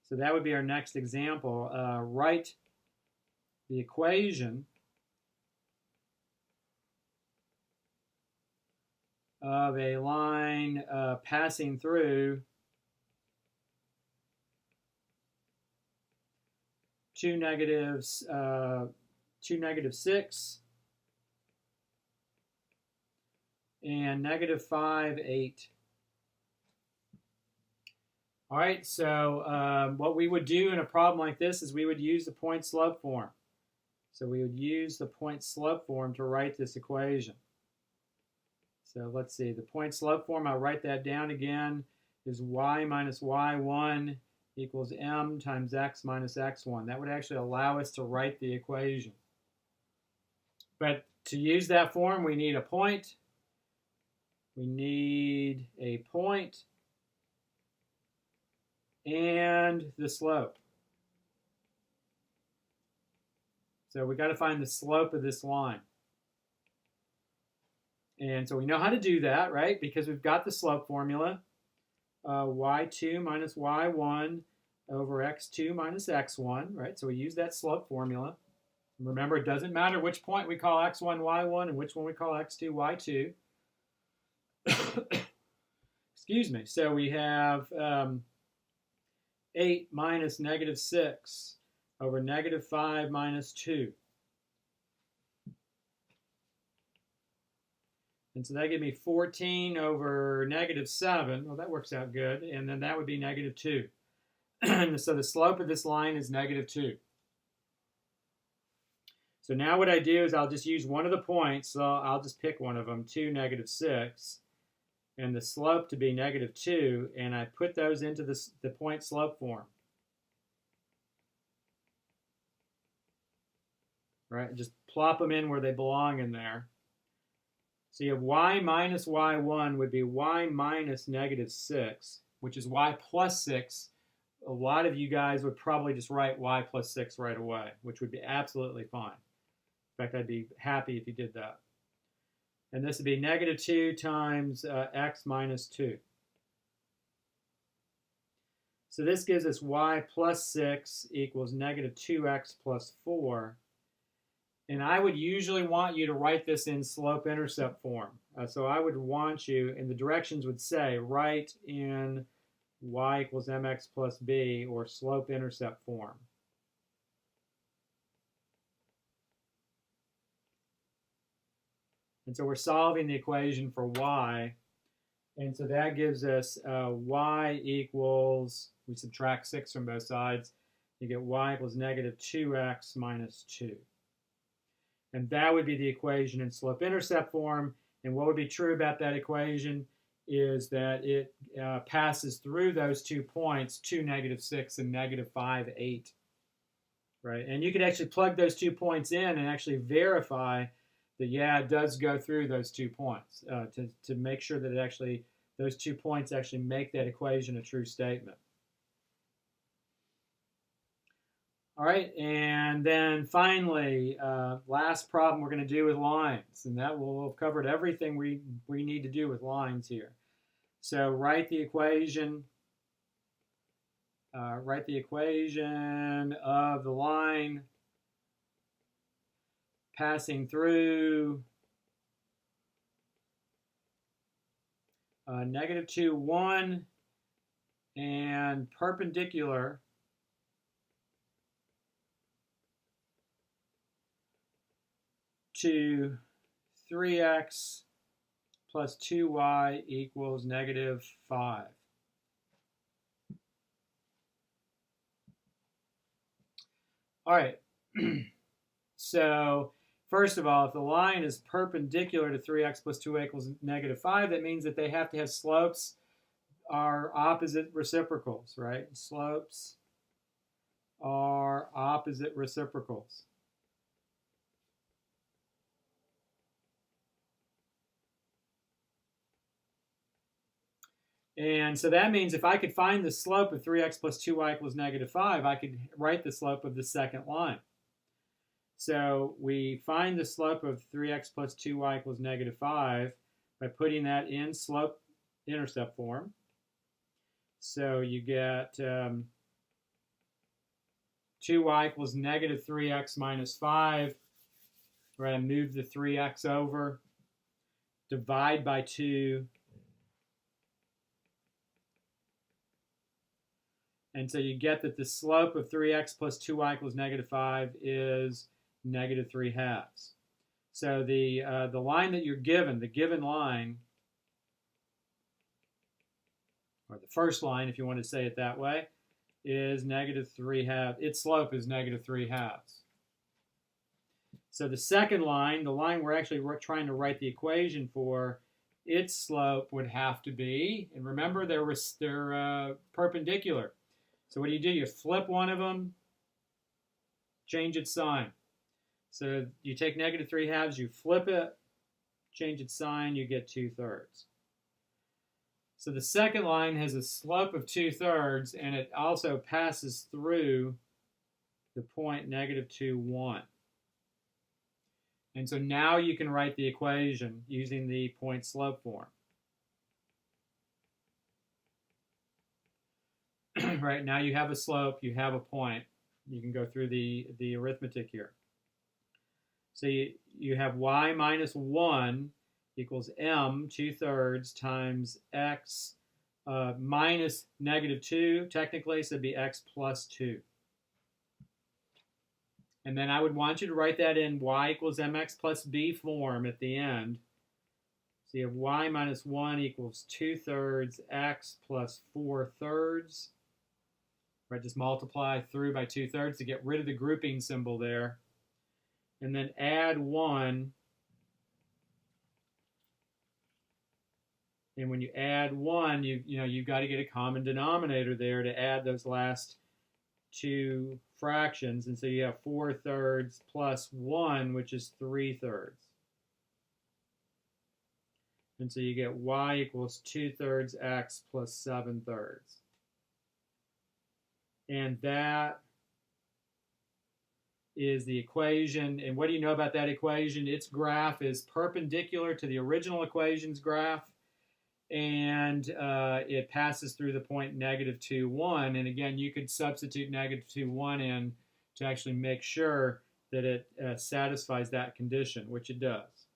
so that would be our next example. Write the equation of a line passing through two negatives, 6 and -5, 8. All right, so what we would do in a problem like this is we would use the point-slope form. So we would use the point-slope form to write this equation. So let's see, the point-slope form, I'll write that down again, is y minus y1 equals m times x minus x1. That would actually allow us to write the equation. But to use that form, we need a point. We need a point and the slope. So we got to find the slope of this line. And so we know how to do that, right? Because we've got the slope formula. Y2 minus y1 over x2 minus x1, right? So we use that slope formula. Remember, it doesn't matter which point we call x1, y1 and which one we call x2, y2. Excuse me. So we have 8 minus -6 over -5 minus 2. And so that gives me 14 over -7. Well, that works out good. And then that would be -2. And so the slope of this line is -2. So now what I do is I'll just use one of the points. So I'll just pick one of them, 2, -6. And the slope to be -2. And I put those into the point-slope form. Right? Just plop them in where they belong in there. So you have y minus y1 would be y minus -6, which is y plus 6. A lot of you guys would probably just write y plus 6 right away, which would be absolutely fine. In fact, I'd be happy if you did that. And this would be -2 times x minus 2. So this gives us y plus 6 equals -2x plus 4. And I would usually want you to write this in slope-intercept form. So I would want you, and the directions would say, write in y equals mx plus b, or slope-intercept form. And so we're solving the equation for y. And so that gives us y equals, we subtract 6 from both sides, you get y equals negative 2x minus 2. And that would be the equation in slope-intercept form. And what would be true about that equation is that it passes through those 2 points, 2, negative 6, and negative 5, 8. Right? And you could actually plug those 2 points in and actually verify that, yeah, it does go through those 2 points to make sure that it actually, those 2 points actually make that equation a true statement. All right, and then finally, last problem we're going to do with lines, and that will have covered everything we need to do with lines here. So write the equation. Write the equation of the line passing through negative 2, 1, and perpendicular to 3x plus 2y equals negative 5. All right, so first of all, if the line is perpendicular to 3x plus 2y equals negative 5, that means that they have to have slopes are opposite reciprocals, right? Slopes are opposite reciprocals. And so that means if I could find the slope of 3x plus 2y equals negative 5, I could write the slope of the second line. So we find the slope of 3x plus 2y equals negative 5 by putting that in slope-intercept form. So you get 2y equals negative 3x minus 5. We're going to move the 3x over, divide by 2. And so you get that the slope of 3x plus 2y equals negative 5 is negative 3/2. So the line that you're given, the given line, or the first line, if you want to say it that way, is negative 3/2. Its slope is negative 3/2. So the second line, the line we're actually trying to write the equation for, its slope would have to be, and remember they're perpendicular. So what do? You flip one of them, change its sign. So you take negative 3/2, you flip it, change its sign, you get 2/3. So the second line has a slope of 2/3, and it also passes through the point negative 2, 1. And so now you can write the equation using the point slope form. Right, now you have a slope, you have a point. You can go through the arithmetic here. So you have y minus 1 equals m 2/3 times x minus negative 2, technically, so it'd be x plus 2. And then I would want you to write that in y equals mx plus b form at the end. So you have y minus 1 equals 2/3 x plus 4/3. Right, just multiply through by 2/3 to get rid of the grouping symbol there. And then add 1. And when you add 1, you've got to get a common denominator there to add those last 2 fractions. And so you have 4/3 plus 1, which is 3/3. And so you get y equals 2/3 x plus 7/3. And that is the equation. And what do you know about that equation? Its graph is perpendicular to the original equation's graph, and it passes through the point negative 2, 1. And again, you could substitute negative 2, 1 in to actually make sure that it satisfies that condition, which it does.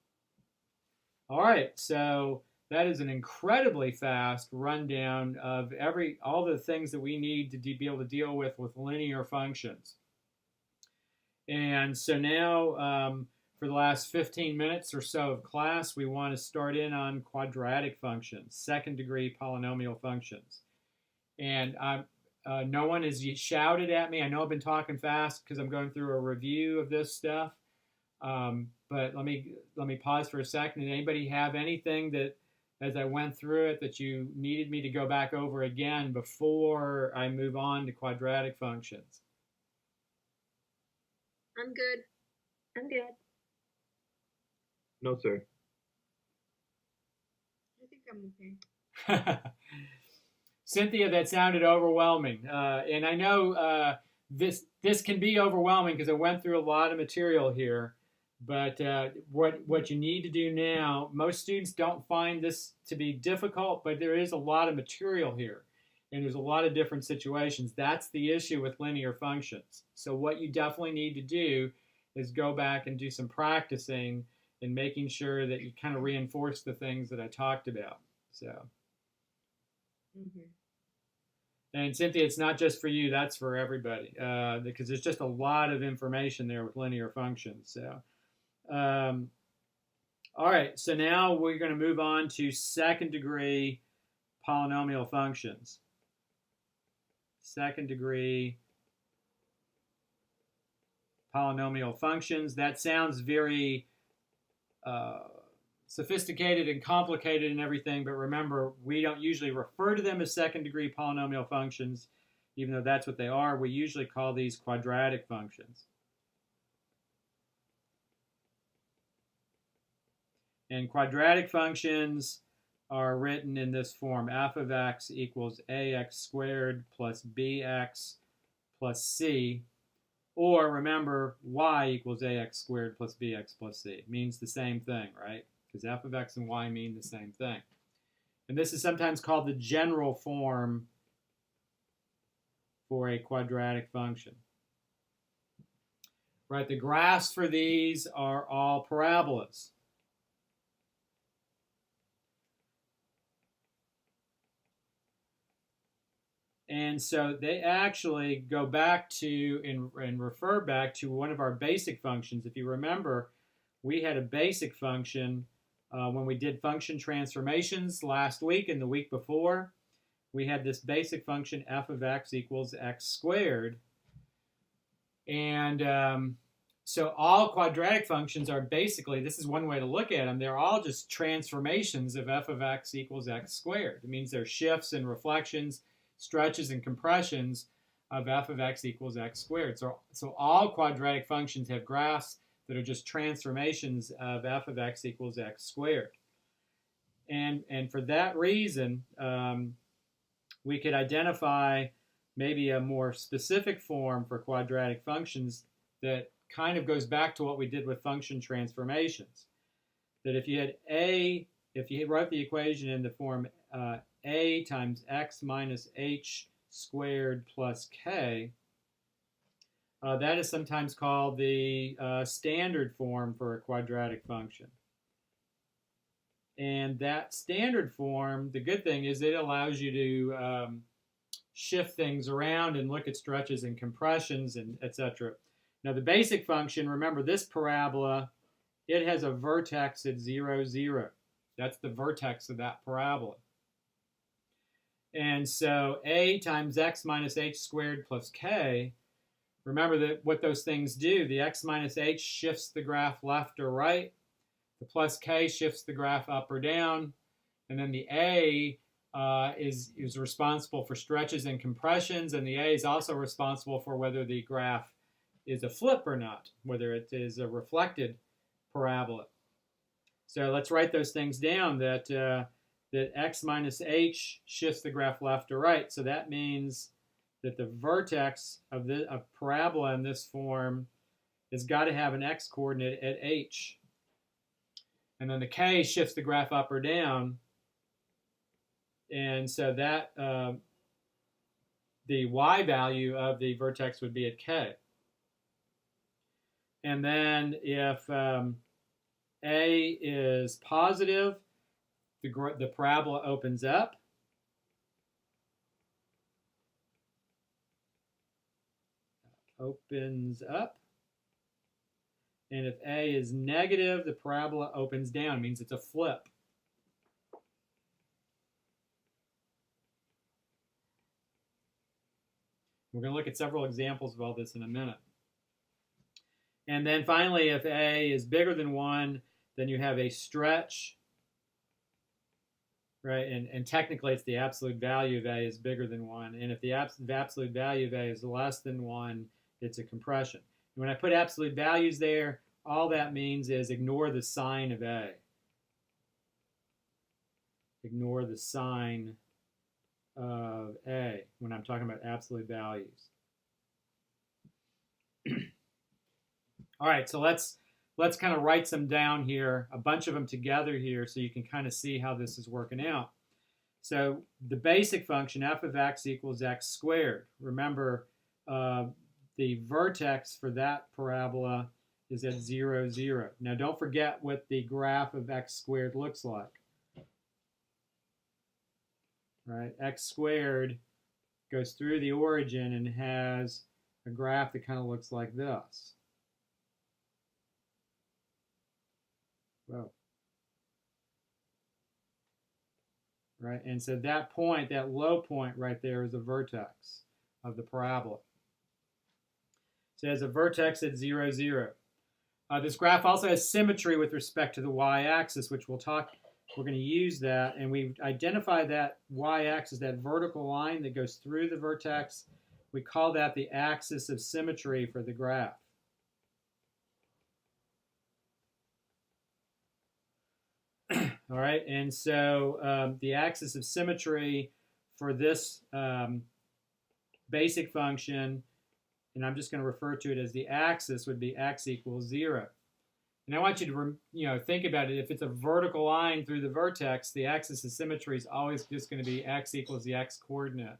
All right, so that is an incredibly fast rundown of all the things that we need to be able to deal with linear functions. And so now, for the last 15 minutes or so of class, we want to start in on quadratic functions, second-degree polynomial functions. And no one has shouted at me. I know I've been talking fast because I'm going through a review of this stuff. But let me pause for a second. Did anybody have anything that, as I went through it, that you needed me to go back over again before I move on to quadratic functions? I'm good. I'm good. No, sir. I think I'm okay. Cynthia, that sounded overwhelming. And I know this can be overwhelming because I went through a lot of material here. But what you need to do now, most students don't find this to be difficult, but there is a lot of material here. And there's a lot of different situations. That's the issue with linear functions. So what you definitely need to do is go back and do some practicing and making sure that you kind of reinforce the things that I talked about. So. Mm-hmm. And Cynthia, it's not just for you, that's for everybody. Because there's just a lot of information there with linear functions. So. All right, so now we're going to move on to second-degree polynomial functions. Second-degree polynomial functions. That sounds very sophisticated and complicated and everything, but remember, we don't usually refer to them as second-degree polynomial functions, even though that's what they are. We usually call these quadratic functions. And quadratic functions are written in this form: f of x equals ax squared plus bx plus c. Or remember, y equals ax squared plus bx plus c. It means the same thing, right? Because f of x and y mean the same thing. And this is sometimes called the general form for a quadratic function. Right, the graphs for these are all parabolas. And so they actually go back to and refer back to one of our basic functions. If you remember, we had a basic function when we did function transformations last week and the week before. We had this basic function f of x equals x squared. And so all quadratic functions are basically, this is one way to look at them, they're all just transformations of f of x equals x squared. It means they're shifts and reflections, stretches and compressions of f of x equals x squared. So all quadratic functions have graphs that are just transformations of f of x equals x squared. And for that reason, we could identify maybe a more specific form for quadratic functions that kind of goes back to what we did with function transformations. That if you wrote the equation in the form a times x minus h squared plus k, that is sometimes called the standard form for a quadratic function. And that standard form, the good thing is it allows you to shift things around and look at stretches and compressions and etc. Now the basic function, remember this parabola, it has a vertex at 0, 0. That's the vertex of that parabola. And so a times x minus h squared plus k, remember that what those things do, the x minus h shifts the graph left or right, the plus k shifts the graph up or down, and then the a is responsible for stretches and compressions, and the a is also responsible for whether the graph is a flip or not, whether it is a reflected parabola. So let's write those things down, that x minus h shifts the graph left or right. So that means that the vertex of the parabola in this form has got to have an x coordinate at h. And then the k shifts the graph up or down. And so that the y value of the vertex would be at k. And then if A is positive, the parabola opens up. Opens up. And if A is negative, the parabola opens down. It means it's a flip. We're going to look at several examples of all this in a minute. And then finally, if A is bigger than 1, then you have a stretch, right? And technically, it's the absolute value of A is bigger than 1. And if the absolute value of A is less than 1, it's a compression. And when I put absolute values there, all that means is ignore the sign of A. Ignore the sign of A when I'm talking about absolute values. All right, so let's kind of write some down here, a bunch of them together here, so you can kind of see how this is working out. So the basic function, f of x equals x squared. Remember, the vertex for that parabola is at 0, 0. Now don't forget what the graph of x squared looks like. Right? X squared goes through the origin and has a graph that kind of looks like this. Whoa. Right? And so that point, that low point right there is a vertex of the parabola. So it has a vertex at 0, 0. This graph also has symmetry with respect to the y-axis, which we're going to use that, and we identify that y-axis, that vertical line that goes through the vertex. We call that the axis of symmetry for the graph. All right, and so the axis of symmetry for this basic function, and I'm just going to refer to it as the axis, would be x equals 0. And I want you to think about it. If it's a vertical line through the vertex, the axis of symmetry is always just going to be x equals the x coordinate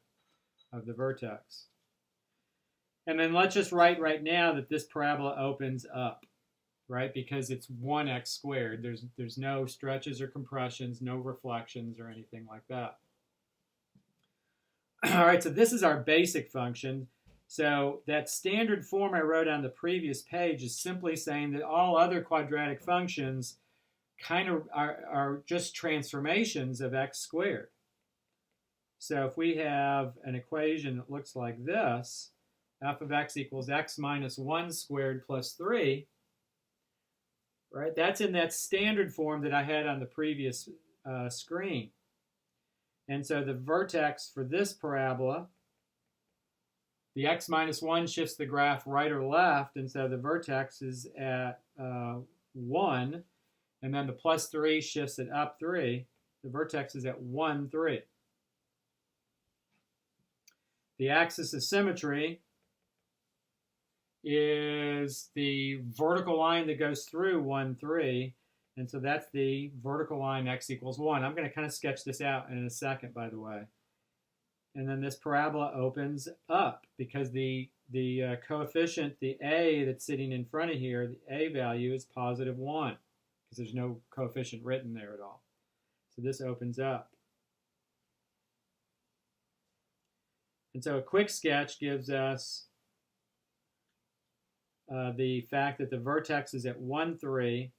of the vertex. And then let's just write right now that this parabola opens up, right? Because it's 1x squared. There's no stretches or compressions, no reflections or anything like that. All right, so this is our basic function. So that standard form I wrote on the previous page is simply saying that all other quadratic functions kind of are just transformations of x squared. So if we have an equation that looks like this, f of x equals x minus 1 squared plus 3, right? That's in that standard form that I had on the previous screen. And so the vertex for this parabola, the x minus 1 shifts the graph right or left, and so the vertex is at 1, and then the plus 3 shifts it up 3. The vertex is at 1, 3. The axis of symmetry is the vertical line that goes through 1, 3, and so that's the vertical line x equals 1. I'm going to kind of sketch this out in a second, by the way. And then this parabola opens up because the coefficient, the a that's sitting in front of here, the a value is positive 1 because there's no coefficient written there at all. So this opens up. And so a quick sketch gives us the fact that the vertex is at 1, 3.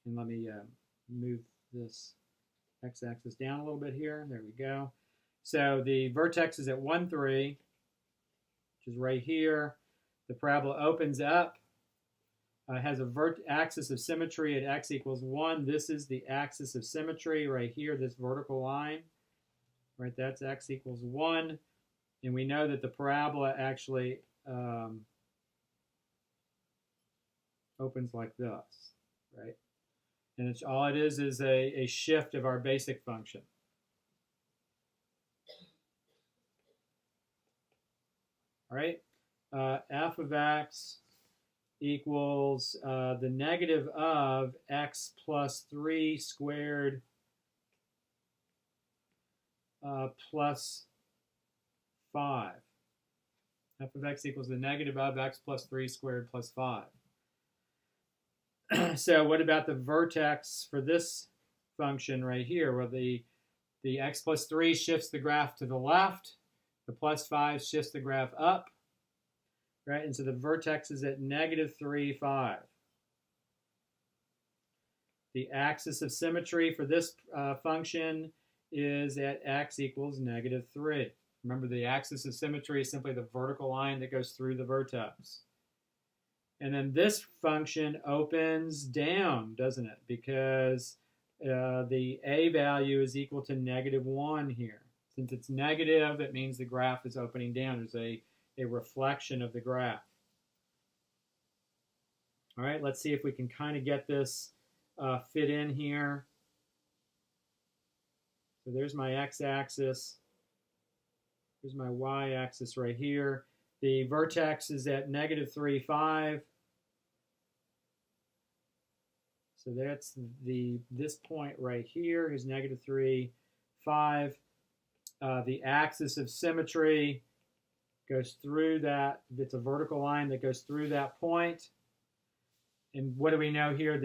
And let me move this x-axis down a little bit here. There we go. So the vertex is at 1, 3, which is right here. The parabola opens up, has a axis of symmetry at x equals 1. This is the axis of symmetry right here, this vertical line. Right, that's x equals 1. And we know that the parabola actually opens like this, right? And it's all it is a shift of our basic function. All right, f of x equals the negative of x plus 3 squared plus 5. f of x equals the negative of x plus 3 squared plus 5. So what about the vertex for this function right here? Well, the x plus 3 shifts the graph to the left. The plus 5 shifts the graph up. Right? And so the vertex is at negative 3, 5. The axis of symmetry for this function is at x equals negative 3. Remember, the axis of symmetry is simply the vertical line that goes through the vertex. And then this function opens down, doesn't it? Because the a value is equal to negative 1 here. Since it's negative, it means the graph is opening down. There's a reflection of the graph. All right, let's see if we can kind of get this fit in here. So there's my x-axis. Here's my y-axis right here. The vertex is at negative 3, 5. So that's this point right here is negative 3, 5. The axis of symmetry goes through that. It's a vertical line that goes through that point. And what do we know here?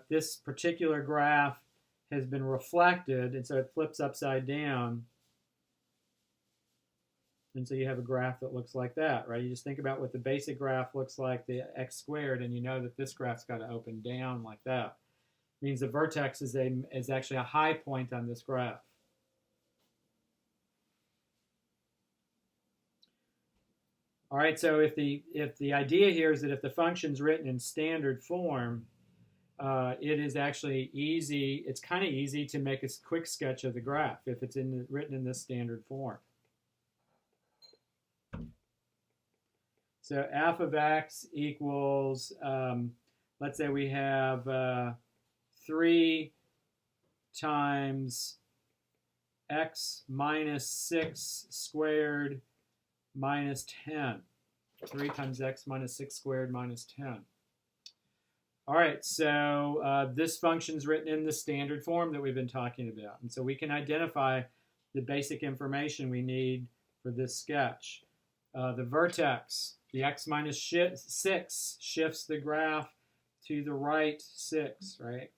This particular graph has been reflected, and so it flips upside down. And so you have a graph that looks like that, right? You just think about what the basic graph looks like, the x squared, and you know that this graph's got to open down like that. It means the vertex is actually a high point on this graph. All right, so if the idea here is that if the function's written in standard form, it is actually easy. It's kind of easy to make a quick sketch of the graph if it's written in this standard form. So f of x equals, let's say we have 3 times x minus 6 squared minus 10. 3 times x minus 6 squared minus 10. All right, so this function is written in the standard form that we've been talking about. And so we can identify the basic information we need for this sketch. The vertex, the x minus 6 shifts the graph to the right 6, right?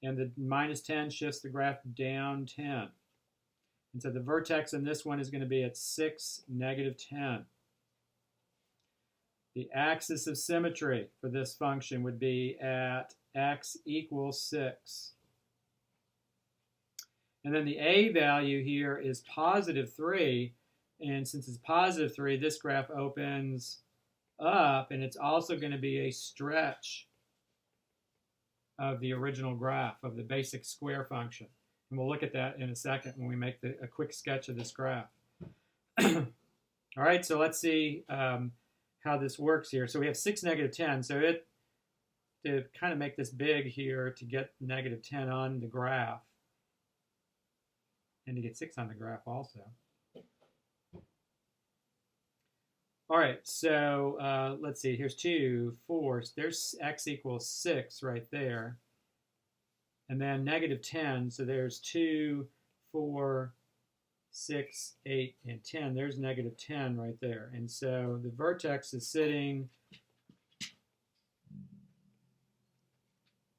And the minus 10 shifts the graph down 10. And so the vertex in this one is going to be at 6, negative 10. The axis of symmetry for this function would be at x equals 6. And then the a value here is positive 3. And since it's positive 3, this graph opens up, and it's also going to be a stretch of the original graph of the basic square function. And we'll look at that in a second when we make a quick sketch of this graph. All right, so let's see how this works here. So we have 6, negative 10. So to kind of make this big here to get negative 10 on the graph, and to get 6 on the graph also. All right, so let's see. Here's 2, 4. There's x equals 6 right there. And then negative 10. So there's 2, 4, 6, 8, and 10. There's negative 10 right there. And so the vertex is sitting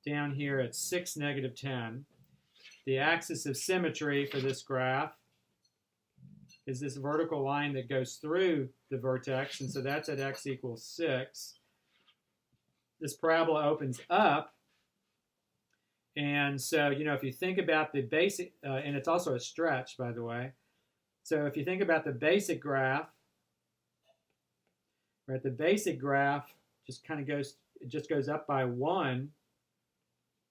down here at 6, negative 10. The axis of symmetry for this graph is this vertical line that goes through the vertex, and so that's at x equals 6. This parabola opens up, and so, you know, if you think about the basic, and it's also a stretch, by the way. So if you think about the basic graph, right, the basic graph just kind of goes up by 1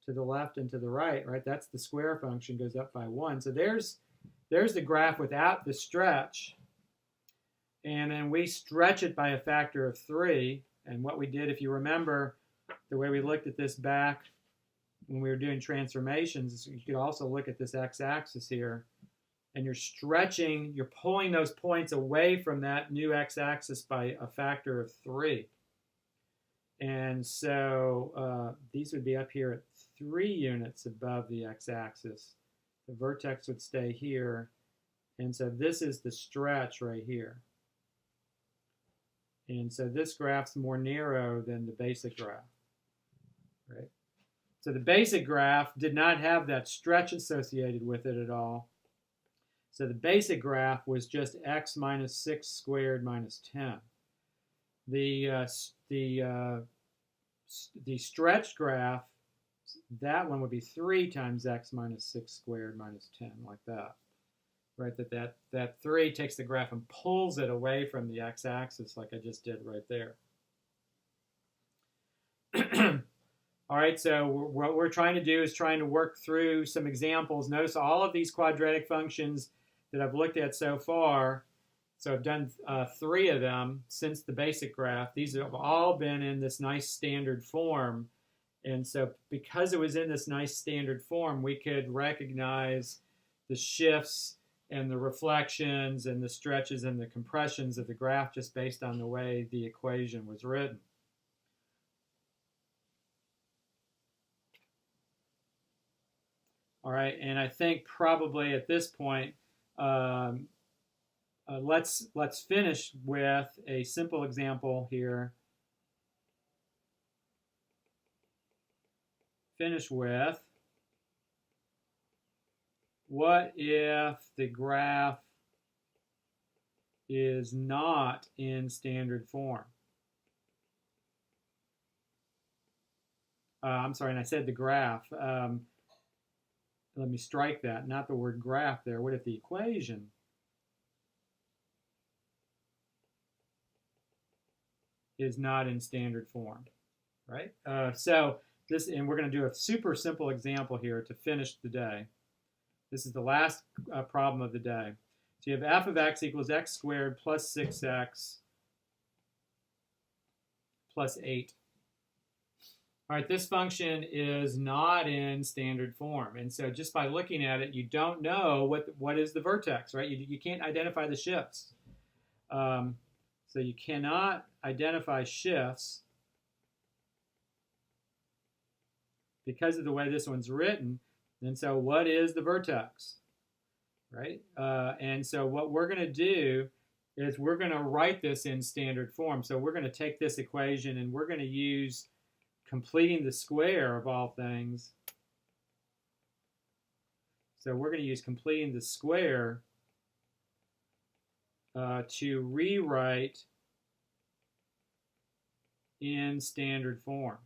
to the left and to the right, right? That's the square function, goes up by 1. So there's the graph without the stretch. And then we stretch it by a factor of 3. And what we did, if you remember, the way we looked at this back when we were doing transformations, you could also look at this x-axis here. And you're stretching, you're pulling those points away from that new x-axis by a factor of 3. And so these would be up here at 3 units above the x-axis. The vertex would stay here. And so this is the stretch right here. And so this graph's more narrow than the basic graph, right? So the basic graph did not have that stretch associated with it at all. So the basic graph was just x minus 6 squared minus 10. The stretched graph, that one would be 3 times x minus 6 squared minus 10, like that. Right, that 3 takes the graph and pulls it away from the x-axis like I just did right there. All right, so what we're trying to do is trying to work through some examples. Notice all of these quadratic functions that I've looked at so far. So I've done 3 of them since the basic graph. These have all been in this nice standard form. And so because it was in this nice standard form, we could recognize the shifts and the reflections and the stretches and the compressions of the graph just based on the way the equation was written. All right, and I think probably at this point, let's finish with a simple example here. Finish with, what if the graph is not in standard form? I'm sorry, and I said the graph. Let me strike that, not the word graph there. What if the equation is not in standard form, right? So this, and we're going to do a super simple example here to finish the day. This is the last problem of the day. So you have f of x equals x squared plus 6x plus 8. All right, this function is not in standard form. And so just by looking at it, you don't know what is the vertex, right? You can't identify the shifts. So you cannot identify shifts because of the way this one's written. And so what is the vertex, right? And so what we're going to do is we're going to write this in standard form. So we're going to take this equation and we're going to use completing the square of all things. So we're going to use completing the square to rewrite in standard form.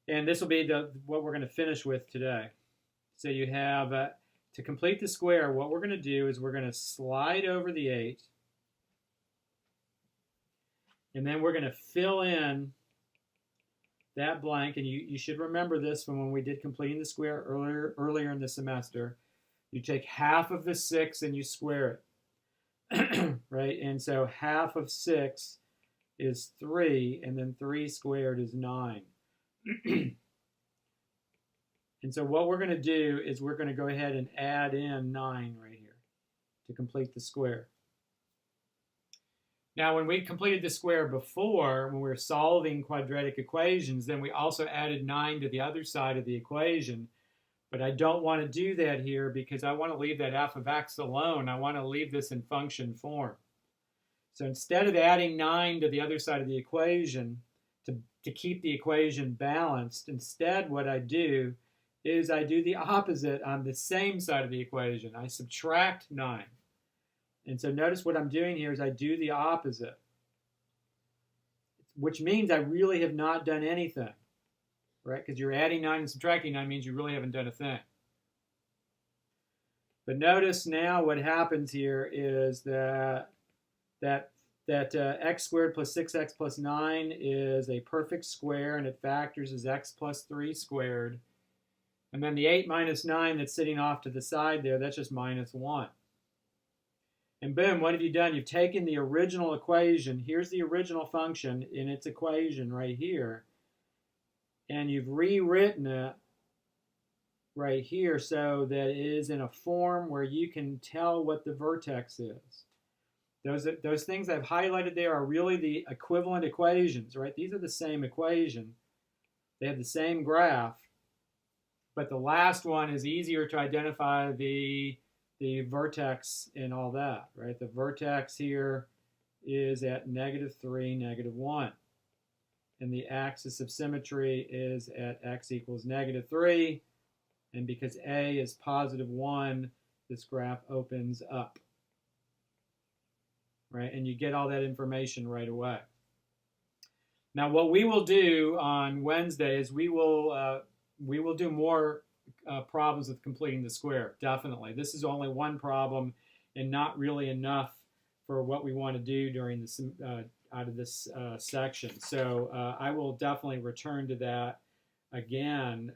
And this will be what we're going to finish with today. So you have, to complete the square, what we're going to do is we're going to slide over the 8. And then we're going to fill in that blank. And you should remember this from when we did completing the square earlier in the semester. You take half of the 6 and you square it. Right? And so half of 6 is 3. And then 3 squared is 9. And so what we're going to do is we're going to go ahead and add in 9 right here to complete the square. Now, when we completed the square before, when we were solving quadratic equations, then we also added 9 to the other side of the equation. But I don't want to do that here because I want to leave that f of x alone. I want to leave this in function form. So instead of adding 9 to the other side of the equation to keep the equation balanced, instead what I do is I do the opposite on the same side of the equation. I subtract 9. And so notice what I'm doing here is I do the opposite, which means I really have not done anything, right? Because you're adding 9 and subtracting 9 means you really haven't done a thing. But notice now what happens here is that x squared plus 6x plus 9 is a perfect square, and it factors as x plus 3 squared. And then the 8 minus 9 that's sitting off to the side there, that's just minus 1. And boom, what have you done? You've taken the original equation. Here's the original function in its equation right here. And you've rewritten it right here so that it is in a form where you can tell what the vertex is. Those things I've highlighted there are really the equivalent equations, right? These are the same equation. They have the same graph. But the last one is easier to identify the the vertex and all that, right? The vertex here is at -3, -1. And the axis of symmetry is at x equals -3. And because A is +1, this graph opens up, right? And you get all that information right away. Now, what we will do on Wednesday is we will do more problems with completing the square. Definitely, this is only one problem, and not really enough for what we want to do during this out of this section. So I will definitely return to that again.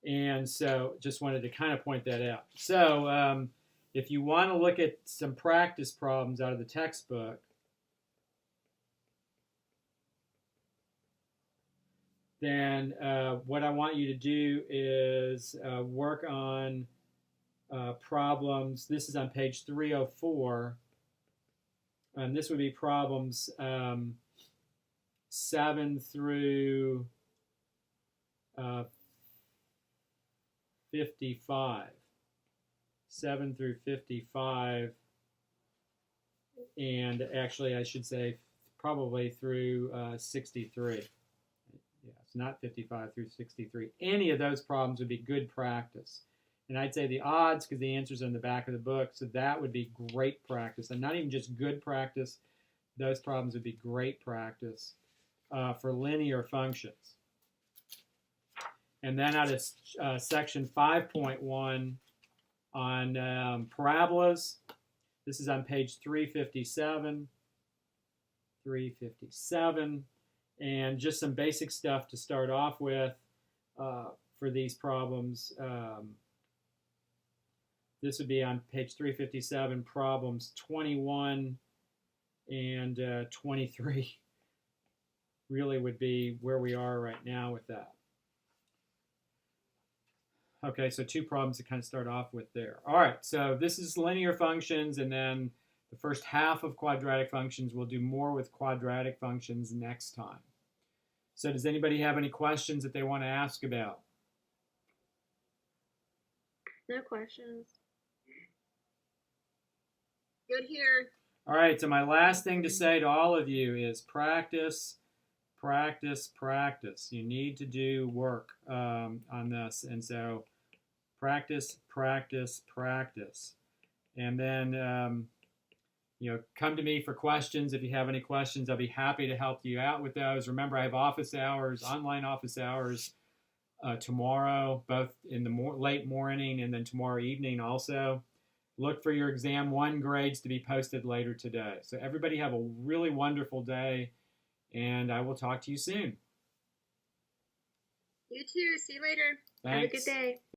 And so just wanted to kind of point that out. So if you want to look at some practice problems out of the textbook, then what I want you to do is work on problems. This is on page 304. And this would be problems 7 through 55. 7 through 55. And actually, I should say probably through 63. Yeah, it's not 55 through 63. Any of those problems would be good practice. And I'd say the odds, because the answer's in the back of the book, so that would be great practice. And not even just good practice, those problems would be great practice for linear functions. And then out of section 5.1 on parabolas, this is on page 357. 357. And just some basic stuff to start off with for these problems. This would be on page 357, problems 21 and 23 really would be where we are right now with that. Okay, so two problems to kind of start off with there. All right, so this is linear functions, and then the first half of quadratic functions. We'll do more with quadratic functions next time. So does anybody have any questions that they want to ask about? No questions. Good here. All right, so my last thing to say to all of you is practice, practice, practice. You need to do work on this. And so practice, practice, practice. And then, come to me for questions. If you have any questions, I'll be happy to help you out with those. Remember, I have office hours, online office hours tomorrow, both in the late morning and then tomorrow evening also. Look for your exam 1 grades to be posted later today. So everybody have a really wonderful day, and I will talk to you soon. You too. See you later. Thanks. Have a good day.